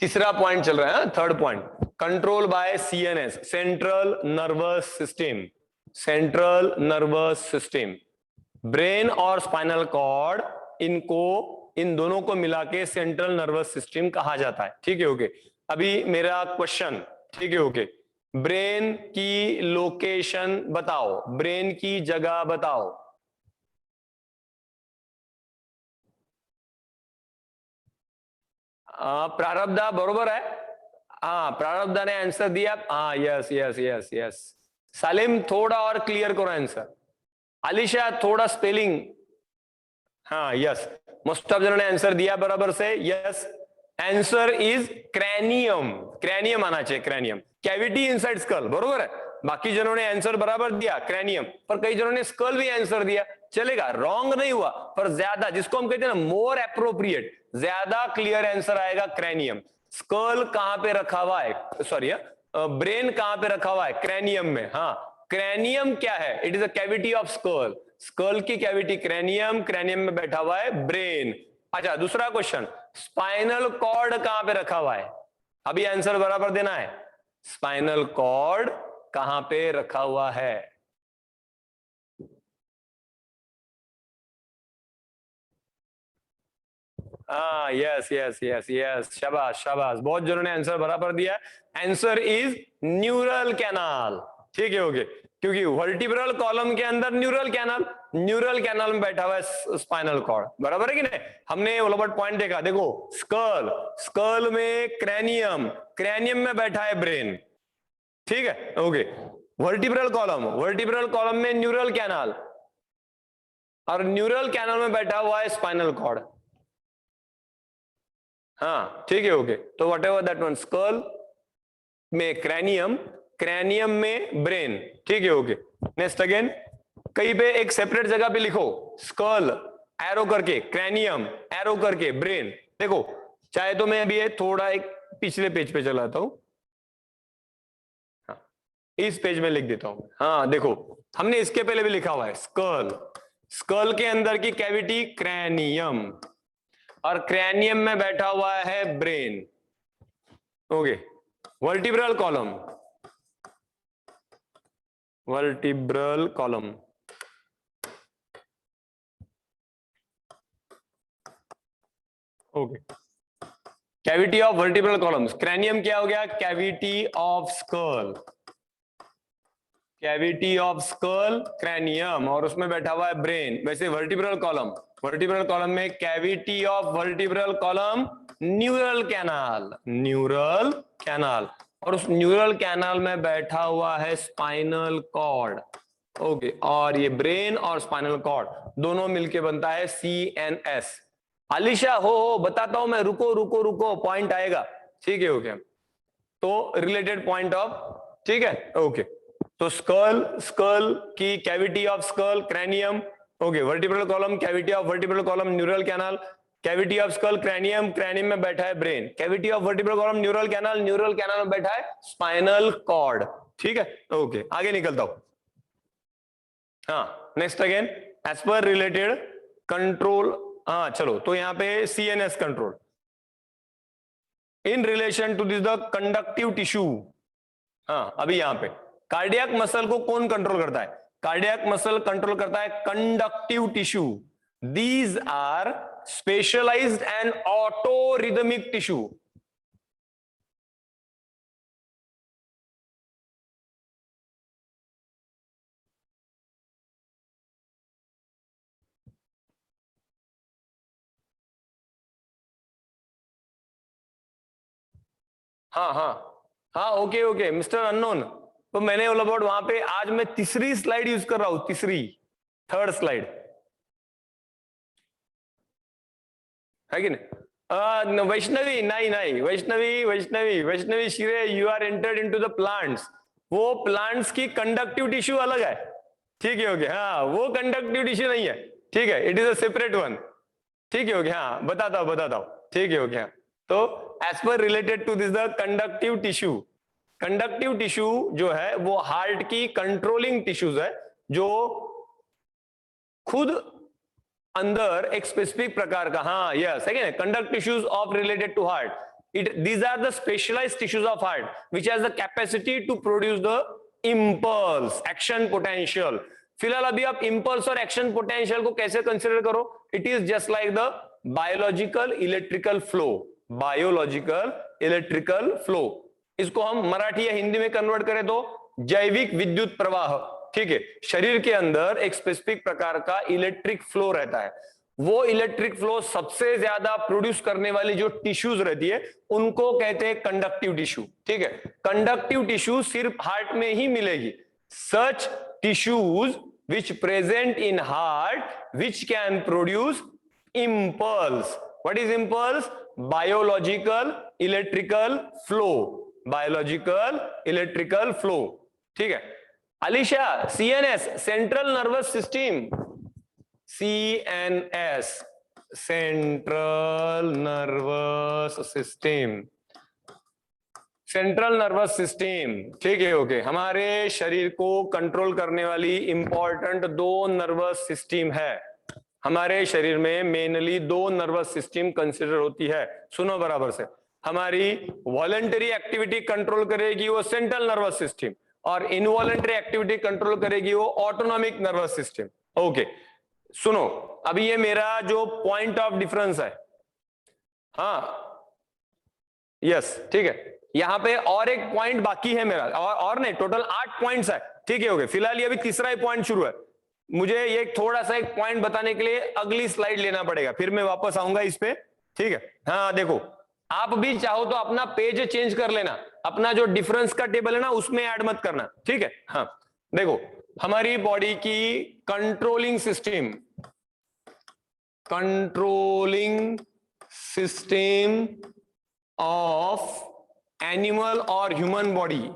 तीसरा पॉइंट चल रहा है, third point, control by CNS, central nervous system, brain और स्पाइनल कॉर्ड, इन दोनों को मिला के सेंट्रल नर्वस सिस्टम कहा जाता है। ठीक है, ओके। अभी मेरा क्वेश्चन, ठीक है, ओके, ब्रेन की लोकेशन बताओ, ब्रेन की जगह बताओ। प्रारब्धा बरोबर है, हाँ प्रारब्धा ने आंसर दिया, हाँ यस यस यस यस। सालिम थोड़ा और क्लियर करो आंसर, अलीशा थोड़ा स्पेलिंग, हाँ यस, मोस्ट ऑफ जनों ने आंसर दिया बराबर से, yes. Answer is cranium, cranium आना चाहिए, क्रैनियम, कैविटी इनसाइड स्कल, बरोबर है। बाकी जनों ने आंसर बराबर दिया क्रैनियम, पर कई जनों ने स्कल भी आंसर दिया, चलेगा, रॉन्ग नहीं हुआ, पर ज्यादा जिसको हम कहते हैं ना मोर एप्रोप्रिएट, ज्यादा क्लियर आंसर आएगा क्रैनियम। स्कल कहां पे रखा हुआ है, सॉरी, ब्रेन कहां पे रखा हुआ है, क्रैनियम में। हाँ, क्रैनियम क्या है, it is a cavity of skull, skull की कैविटी क्रैनियम, क्रैनियम में बैठा हुआ है ब्रेन। अच्छा, दूसरा क्वेश्चन, स्पाइनल कॉर्ड कहां पे रखा हुआ है, अभी आंसर बराबर देना है, स्पाइनल कॉर्ड कहां पे रखा हुआ है। हाँ यस यस यस यस, शाबाश शाबाश, बहुत जनों ने आंसर बराबर दिया। Answer is neural canal. ठीक है, ओके, क्योंकि वर्टिब्रल कॉलम के अंदर न्यूरल कैनाल में बैठा हुआ है स्पाइनल कॉर्ड, बराबर है कि नहीं। हमने ओलबर्ट पॉइंट देखा, देखो, स्कल में क्रैनियम में बैठा है ब्रेन। ठीक है, ओके, वर्टिब्रल कॉलम में न्यूरल कैनाल, और न्यूरल कैनाल में बैठा हुआ है स्पाइनल कॉर्ड। हाँ ठीक है, ओके, तो whatever that one, skull में क्रैनियम में ब्रेन। ठीक है, ओके, नेक्स्ट अगेन, कहीं पे एक सेपरेट जगह पे लिखो, स्कल एरो करके, क्रैनियम एरो करके, ब्रेन। देखो, चाहे तो मैं अभी थोड़ा एक पिछले पेज पे चलाता हूं, हाँ, इस पेज में लिख देता हूं। हाँ देखो, हमने इसके पहले भी लिखा हुआ है, स्कल के अंदर की कैविटी क्रैनियम, और क्रैनियम में बैठा हुआ है brain. Okay, vertebral column, okay, cavity of vertebral columns, cranium क्या हो गया, कैविटी ऑफ स्कल क्रैनियम, और उसमें बैठा हुआ है ब्रेन। वैसे वर्टिब्रल कॉलम में cavity of vertebral column, neural canal, और उस न्यूरल कैनाल में बैठा हुआ है स्पाइनल कॉर्ड। ओके, और ये ब्रेन और स्पाइनल कॉर्ड दोनों मिलके बनता है CNS। अलीशा हो बताता हूं मैं, रुको, पॉइंट आएगा। ठीक है, ओके, तो रिलेटेड पॉइंट ऑफ, ठीक है, ओके, तो स्कल की cavity of school cranium, okay, vertebral column, cavity of vertebral column, neural canal, cavity of school cranium में बैठा है brain, cavity of vertebral column neural canal में बैठा है स्पाइनल कॉर्ड। ठीक है, ओके, आगे निकलता हूं। हाँ, नेक्स्ट अगेन, एज पर रिलेटेड कंट्रोल, हाँ चलो, तो यहां पे CNS control in relation to this the conductive tissue. हाँ, अभी यहां पे कार्डियक मसल को कौन कंट्रोल करता है, कार्डियक मसल कंट्रोल करता है conductive tissue. These are specialised and auto rhythmic tissue. हाँ हाँ हाँ, ओके ओके, मिस्टर अननोन, तो मैंने ऑल अबाउट वहां पे आज मैं तीसरी स्लाइड यूज कर रहा हूं, थर्ड स्लाइड है कि नहीं? वैष्णवी नहीं, Vaishnavi Shire, you are entered into the plants. वो प्लांट्स की कंडक्टिव टिश्यू अलग है, ठीक है, ओके, हाँ वो कंडक्टिव टिश्यू नहीं है, ठीक है, it is a separate one, ठीक है, ओके, हाँ बताता हूं, ठीक है, ओके, हाँ। तो एज पर related to this the conductive tissue जो है वो हार्ट की कंट्रोलिंग टिश्यूज है, जो खुद अंदर एक स्पेसिफिक प्रकार का, हाँ यस है, conduct tissues of related to heart, these are the specialized tissues of heart which has the capacity to produce the impulse, action potential। फिलहाल अभी आप impulse और action potential को कैसे कंसिडर करो? It is just like the biological electrical flow. इसको हम मराठी या हिंदी में कन्वर्ट करें तो जैविक विद्युत प्रवाह, ठीक है। शरीर के अंदर एक स्पेसिफिक प्रकार का इलेक्ट्रिक फ्लो रहता है, वो इलेक्ट्रिक फ्लो सबसे ज्यादा प्रोड्यूस करने वाली जो टिश्यूज रहती है उनको कहते हैं कंडक्टिव टिश्यू, ठीक है। कंडक्टिव टिश्यू सिर्फ हार्ट में ही मिलेगी। Such tissues which present in heart which can produce impulse. What is impulse? Biological electrical flow, ठीक है। Alisha, CNS, central nervous system, CNS, central nervous system, ठीक है, ओके। हमारे शरीर को कंट्रोल करने वाली इंपॉर्टेंट दो नर्वस सिस्टम है। हमारे शरीर में मेनली दो नर्वस सिस्टम कंसिडर होती है, सुनो बराबर से। हमारी वॉलंटरी एक्टिविटी कंट्रोल करेगी वो सेंट्रल नर्वस सिस्टम, और इनवॉलंटरी एक्टिविटी कंट्रोल करेगी वो ऑटोनॉमिक नर्वस सिस्टम, ओके। सुनो, अभी ये मेरा जो पॉइंट ऑफ डिफरेंस है, हाँ यस, ठीक है, यहां पे और एक पॉइंट बाकी है मेरा, और नहीं, टोटल 8 पॉइंट्स है, ठीक है, ओके। फिलहाल ये अभी तीसरा ही पॉइंट शुरू है, मुझे ये थोड़ा सा एक पॉइंट बताने के लिए अगली स्लाइड लेना पड़ेगा, फिर मैं वापस आऊंगा इस पे, ठीक है। हाँ देखो, आप भी चाहो तो अपना पेज चेंज कर लेना, अपना जो डिफरेंस का टेबल है ना उसमें ऐड मत करना, ठीक है। हाँ देखो, हमारी बॉडी की कंट्रोलिंग सिस्टम ऑफ एनिमल और ह्यूमन बॉडी,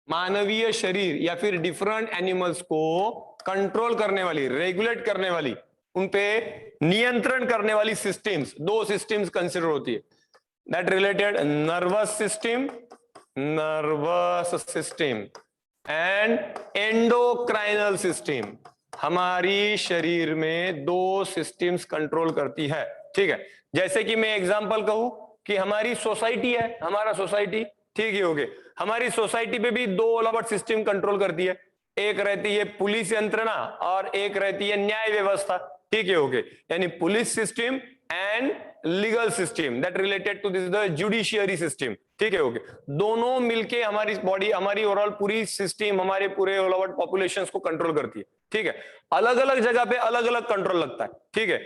मानवीय शरीर या फिर डिफरेंट एनिमल्स को कंट्रोल करने वाली, रेगुलेट करने वाली, उनपे नियंत्रण करने वाली सिस्टम्स, दो सिस्टम्स कंसिडर होती है, that related nervous system and endocrinal system. हमारी शरीर में दो सिस्टम्स कंट्रोल करती है, ठीक है। जैसे कि मैं एग्जांपल कहूं कि हमारी सोसाइटी है, हमारा सोसाइटी, ठीक है, ओके। हमारी सोसाइटी पे भी दो अलग सिस्टम कंट्रोल करती है, एक रहती है पुलिस यंत्रणा और एक रहती है न्याय व्यवस्था, ठीक है, ओके। यानी police system and legal system that related to this the judiciary system, ठीक है, ओके। दोनों मिलके हमारी बॉडी, हमारी ओवरऑल पूरी सिस्टम, हमारे पूरे ऑल ओवर पॉपुलेशन को कंट्रोल करती है, ठीक है। अलग अलग जगह पे अलग अलग कंट्रोल लगता है, ठीक है।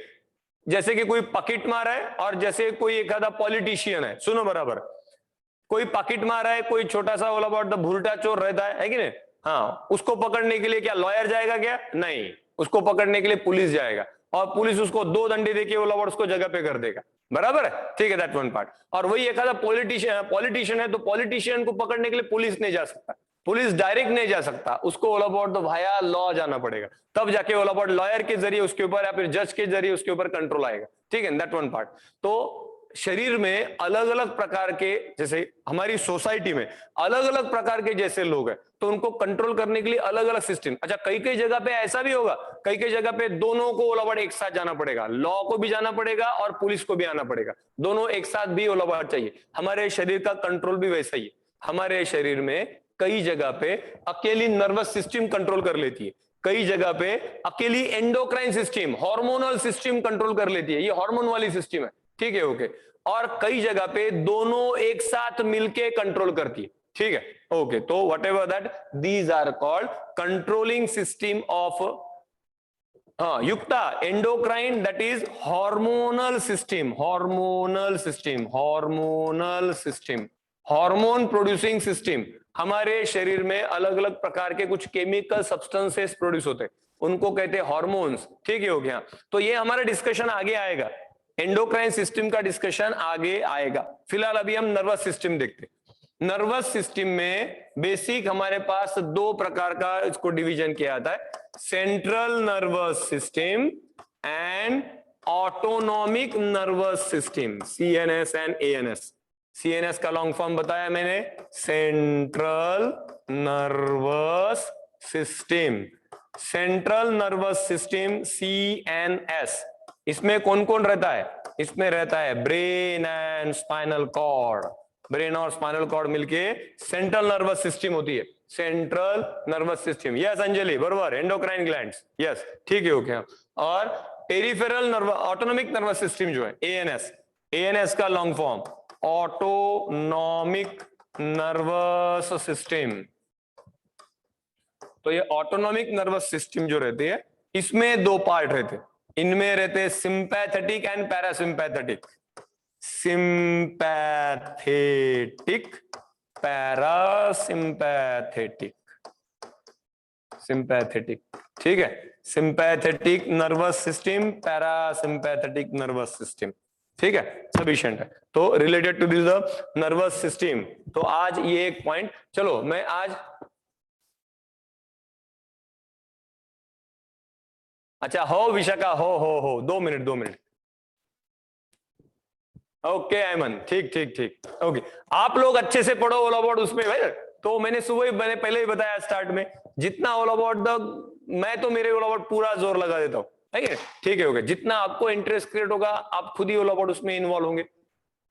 जैसे कि कोई पॉकेट मार है और जैसे कोई एक आधा पॉलिटिशियन है, सुनो बराबर, कोई पॉकेट मार है, कोई छोटा सा ऑल अबाउट द भुलटा चोर रहता है कि नहीं, हाँ, उसको पकड़ने के लिए क्या लॉयर जाएगा क्या? नहीं, उसको पकड़ने के लिए पुलिस जाएगा, और पुलिस उसको 2 डंडे देके ऑल ओवर उसको जगह पे कर देगा, बराबर है, ठीक है, दैट वन पार्ट। और वही एक आधा पॉलिटिशियन है, तो पॉलिटिशियन को पकड़ने के लिए पुलिस नहीं जा सकता, पुलिस डायरेक्ट नहीं जा सकता, उसको all about the via law जाना पड़ेगा, तब जाके ऑल अबाउट लॉयर के जरिए उसके ऊपर या फिर जज के जरिए उसके ऊपर कंट्रोल आएगा, ठीक है, दैट वन पार्ट। तो शरीर में अलग अलग प्रकार के, जैसे हमारी सोसाइटी में अलग अलग प्रकार के जैसे लोग हैं, तो उनको कंट्रोल करने के लिए अलग अलग सिस्टम। अच्छा, कई कई जगह पे ऐसा भी होगा, कई कई जगह पे दोनों को ओलावट एक साथ जाना पड़ेगा, लॉ को भी जाना पड़ेगा और पुलिस को भी आना पड़ेगा, दोनों एक साथ भी ओलावट चाहिए। हमारे शरीर का कंट्रोल भी वैसा ही है, हमारे शरीर में कई जगह पे अकेली नर्वस सिस्टम कंट्रोल कर लेती है, कई जगह पे अकेली endocrine system, hormonal system control कर लेती है, ये हार्मोन वाली सिस्टम है, ठीक है, ओके। और कई जगह पे दोनों एक साथ मिलके कंट्रोल करती है, ठीक है, ओके। तो whatever that, these are called controlling system of युक्ता endocrine, that is hormonal system, hormone producing system, हमारे शरीर में अलग अलग प्रकार के कुछ केमिकल सब्सटेंसेस प्रोड्यूस होते हैं, उनको कहते हैं हार्मोन्स। ठीक है, हो गया। तो ये हमारा डिस्कशन आगे आएगा, एंडोक्राइन सिस्टम का डिस्कशन आगे आएगा। फिलहाल अभी हम नर्वस सिस्टम देखते हैं। नर्वस सिस्टम में बेसिक हमारे पास दो प्रकार का इसको डिवीजन किया जाता है, central nervous system and autonomic nervous system, CNS and ANS. CNS का लॉन्ग फॉर्म बताया मैंने, central nervous system. Central nervous system CNS, इसमें कौन कौन रहता है? इसमें रहता है brain and spinal cord. Brain और स्पाइनल कॉर्ड मिलके सेंट्रल नर्वस सिस्टम होती है, central nervous system. Yes Anjali, बरोबर। एंडोक्राइन ग्लैंड्स, यस ठीक है, ओके। और peripheral nervous autonomic nervous system जो है एएनएस, एएनएस का long form autonomic nervous system. तो ये ऑटोनॉमिक नर्वस सिस्टम जो रहती है, इसमें दो पार्ट रहते हैं। इनमें रहते हैं sympathetic and parasympathetic. Sympathetic, parasympathetic, sympathetic, ठीक है। Sympathetic nervous system, parasympathetic nervous system, ठीक है, सफिशिएंट है। तो related to this nervous system, तो आज ये एक पॉइंट। चलो मैं आज, अच्छा हो विशाखा, हो 2 मिनट। ओके ऐमन, ठीक ठीक ठीक, ओके। आप लोग अच्छे से पढ़ो ऑल अबाउट उसमें भाई। तो मैंने पहले ही बताया स्टार्ट में, जितना ऑल अबाउट मैं तो मेरे ऑल अबाउट पूरा जोर लगा देता हूँ, ठीक है, ओके। जितना आपको इंटरेस्ट क्रिएट होगा, आप खुद ही ऑल अबाउट उसमें इन्वॉल्व होंगे।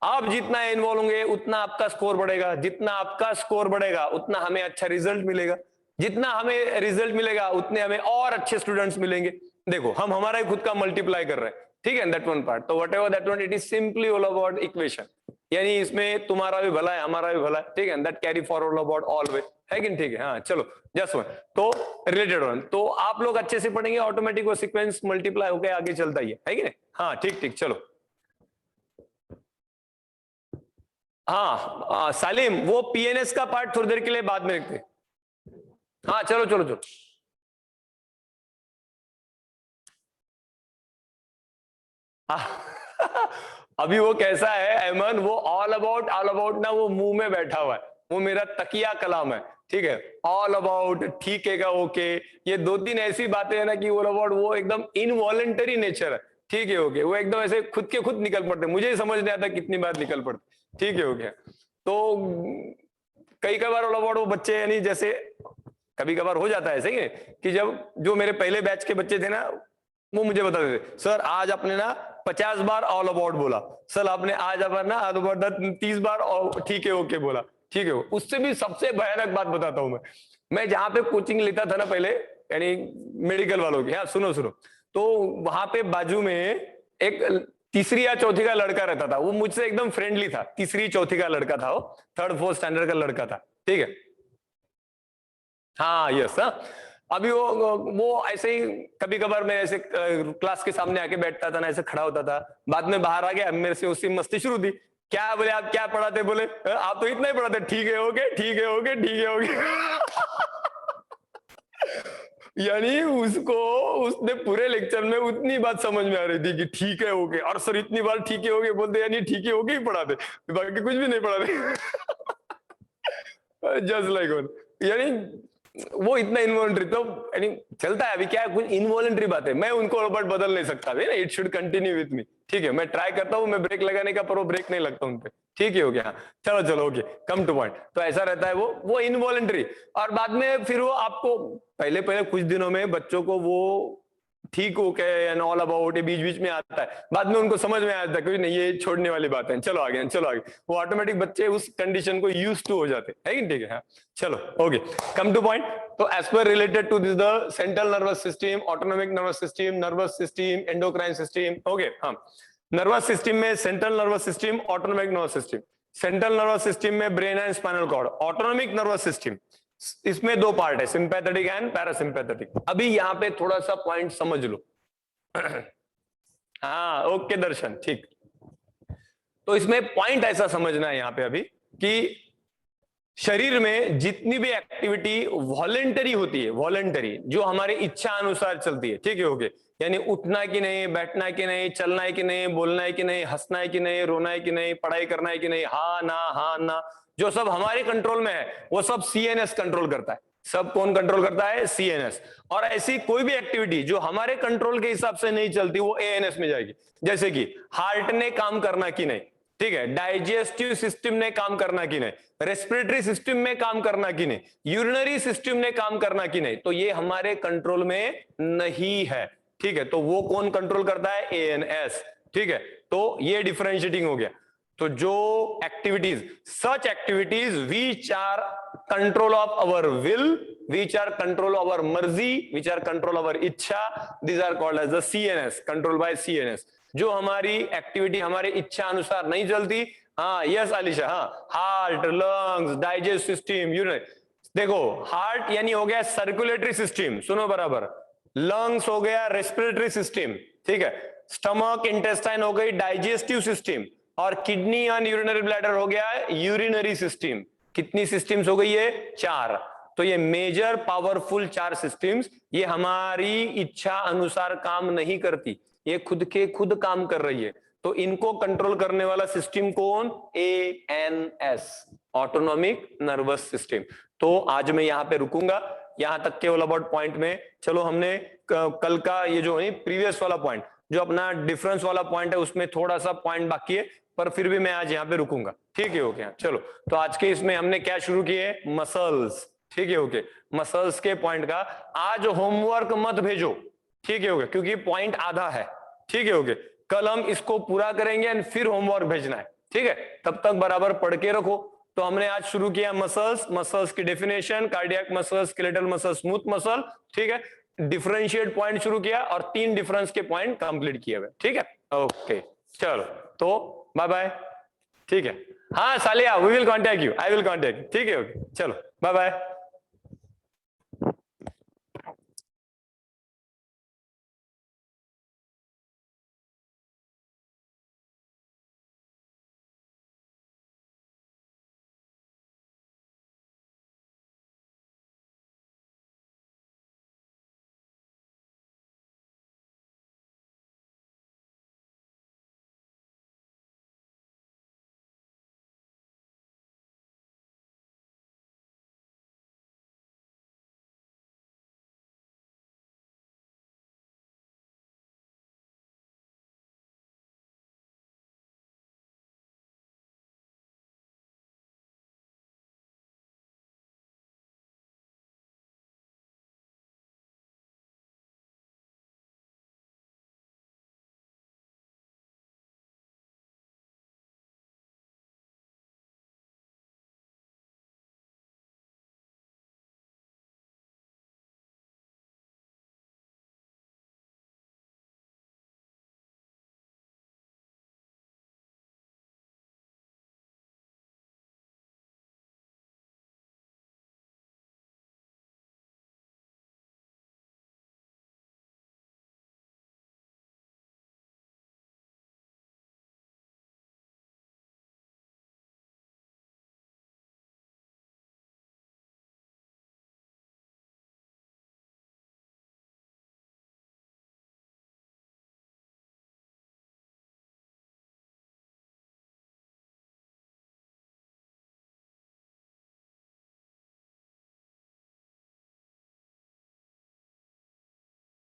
आप जितना इन्वॉल्व होंगे उतना आपका स्कोर बढ़ेगा, जितना आपका स्कोर बढ़ेगा उतना हमें अच्छा रिजल्ट मिलेगा, जितना हमें रिजल्ट मिलेगा उतने हमें और अच्छे स्टूडेंट्स मिलेंगे। देखो हम हमारा ही खुद का मल्टीप्लाई कर रहे हैं, ठीक है, दैट वन पार्ट। तो whatever that one, it is simply all about equation, यानी इसमें तुम्हारा भी भला है, हमारा भी भला है, ठीक है, that carry forward about always, है कि नहीं, ठीक है। हाँ चलो, जस्ट वन, तो रिलेटेड वन, तो आप लोग अच्छे से पढ़ेंगे, ऑटोमेटिक वो सीक्वेंस मल्टीप्लाई होकर आगे चलता ही है कि नहीं। हाँ ठीक ठीक, चलो। हाँ सालिम, वो पीएनएस का पार्ट थोड़ी देर के लिए बाद में रखते। हाँ चलो चलो चलो। अभी वो कैसा है अहमद, वो ऑल अबाउट ना, वो मुंह में बैठा हुआ है, वो मेरा तकिया कलाम है, ठीक है। ऑल अबाउट, ठीक है, ओके, ये दो तीन ऐसी बातें हैं ना कि ऑल अबाउट वो एकदम इनवॉलेंटरी नेचर है, ठीक है, ओके। वो एकदम ऐसे खुद के खुद निकल पड़ते, मुझे ही समझ नहीं आता कितनी बार निकल पड़ते, ठीक है, ओके। तो कई बार ऑल अबाउट वो बच्चे, यानी जैसे कभी कभार हो जाता है ऐसे ही कि जब जो मेरे पहले बैच के बच्चे थे ना, वो मुझे बताते थे, सर आज आपने ना 50 बार ऑल अबाउट बोला, सर आपने आज अपन ना ऑल अबाउट 30 बार ठीक है ओके बोला, ठीक है। उससे भी सबसे भयानक बात बताता हूं मैं जहां पे कोचिंग लेता था ना पहले, यानी मेडिकल वालों की, हाँ सुनो सुनो, तो वहां पे बाजू में एक तीसरी या चौथी का लड़का रहता था, वो मुझसे एकदम फ्रेंडली था, तीसरी चौथी का लड़का था, वो 3rd 4th स्टैंडर्ड का लड़का था, ठीक है। हाँ यस, हाँ। अभी वो ऐसे ही कभी कभार मैं ऐसे क्लास के सामने आके बैठता था ना, ऐसे खड़ा होता था, बाद में बाहर आ गया, मेरे से उसकी मस्ती शुरू थी। क्या बोले आप, क्या पढ़ाते? बोले आप तो इतना ही पढ़ाते, ठीक है ओके, ठीक है ओके, ठीक है ओके। यानी उसको, उसने पूरे लेक्चर में उतनी बात समझ में आ रही थी कि ठीक है ओके, और सर इतनी बार ठीक है ओके बोलते, यानी ठीक है ओके ही पढ़ाते, बाकी कुछ भी नहीं पढ़ाते। जस्ट लाइक वन, यानी वो इतना इनवॉलंटरी, तो यानी चलता है। अभी क्या है, कुछ इनवॉलंटरी बात है, मैं उनको रोबोट बदल नहीं सकता, it should continue with me, ठीक है। मैं ट्राई करता हूँ, मैं ब्रेक लगाने का, पर वो ब्रेक नहीं लगता उनपे, ठीक है, हो गया। चलो चलो ओके, कम टू पॉइंट। तो ऐसा रहता है वो इनवॉलंटरी, और बाद में फिर वो आपको पहले कुछ दिनों में बच्चों को वो ठीक हो के एंड ऑल अबाउट, ये बीच बीच में आता है, बाद में उनको समझ में आता है कि नहीं, ये छोड़ने वाली बात है, चलो आगे चलो आगे, वो ऑटोमेटिक बच्चे उस कंडीशन को यूज टू हो जाते हैं, ठीक है। हाँ चलो ओके, कम टू पॉइंट। तो एज पर related to this the central nervous system, autonomic nervous system, nervous system, endocrine system, okay. हाँ, नर्वस सिस्टम में central nervous system, autonomic nervous system. Central nervous system में brain and spinal cord. Autonomic nervous system, इसमें दो पार्ट है, सिंपैथेटिक एंड पैरासिम्पैथेटिक। अभी यहाँ पे थोड़ा सा पॉइंट समझ लो। हाँ ओके दर्शन, ठीक। तो इसमें पॉइंट ऐसा समझना है यहाँ पे अभी कि शरीर में जितनी भी एक्टिविटी वॉलेंटरी होती है, वॉलेंटरी जो हमारी इच्छा अनुसार चलती है, ठीक है, ओके, यानी उठना है कि नहीं, बैठना है कि नहीं, चलना है कि नहीं, बोलना है कि नहीं, हंसना है कि नहीं, रोना है कि नहीं, पढ़ाई करना है कि नहीं, हाँ ना, जो सब हमारे कंट्रोल में है वो सब सीएनएस कंट्रोल करता है। सब कौन कंट्रोल करता है? सीएनएस। और ऐसी कोई भी एक्टिविटी जो हमारे कंट्रोल के हिसाब से नहीं चलती वो एएनएस में जाएगी। जैसे कि हार्ट ने काम करना कि नहीं, ठीक है, डाइजेस्टिव सिस्टम ने काम करना कि नहीं, रेस्पिरेटरी सिस्टम में काम करना कि नहीं, यूरिनरी सिस्टम ने काम करना कि नहीं, तो ये हमारे कंट्रोल में नहीं है, ठीक है, तो वो कौन कंट्रोल करता है? एएनएस, ठीक है, तो ये डिफरेंशिएटिंग हो गया। तो जो activities, such activities which are control of our will, which are control our मर्जी, विच आर कंट्रोल अवर इच्छा, these are called as the CNS, control by CNS. जो हमारी एक्टिविटी हमारे इच्छा अनुसार नहीं चलती, हाँ यस आलिशा, हाँ, heart, lungs, digest system, urine. देखो हार्ट यानी हो गया सर्कुलेटरी सिस्टम, सुनो बराबर, लंग्स हो गया रेस्पिरेटरी सिस्टम, ठीक है, स्टमक इंटेस्टाइन हो गई डाइजेस्टिव सिस्टम, और किडनी एंड यूरिनरी ब्लैडर हो गया यूरिनरी सिस्टम। कितनी सिस्टम्स हो गई है? 4। तो ये मेजर पावरफुल 4 सिस्टम्स, ये हमारी इच्छा अनुसार काम नहीं करती, ये खुद के खुद काम कर रही है। तो इनको कंट्रोल करने वाला सिस्टम कौन? ANS, autonomic nervous system. तो आज मैं यहां पे रुकूंगा, यहां तक केवल अबाउट पॉइंट में। चलो हमने कल का ये जो है प्रीवियस वाला पॉइंट, जो अपना डिफरेंस वाला पॉइंट है, उसमें थोड़ा सा पॉइंट बाकी है, पर फिर भी मैं आज यहाँ पे रुकूंगा, ठीक है, ओके। चलो तो आज के इसमें हमने क्या शुरू किए? मसल्स, ठीक है, ओके, मसल्स के पॉइंट का आज होमवर्क मत भेजो, ठीक है, ओके, क्योंकि पॉइंट आधा है, ठीक है, ओके। कल हम इसको पूरा करेंगे एंड फिर होमवर्क भेजना है, ठीक है, तब तक बराबर पढ़ के रखो। तो हमने आज शुरू किया मसल्स, मसल्स की definition, cardiac muscles, skeletal muscle, smooth muscle, ठीक है, डिफरेंशिएट पॉइंट शुरू किया और 3 डिफरेंस के पॉइंट कंप्लीट किए हुए, ठीक है, ओके। चलो तो बाय बाय, ठीक है, हाँ Saliya, we will contact you, I will contact, ठीक है, ओके, चलो बाय बाय।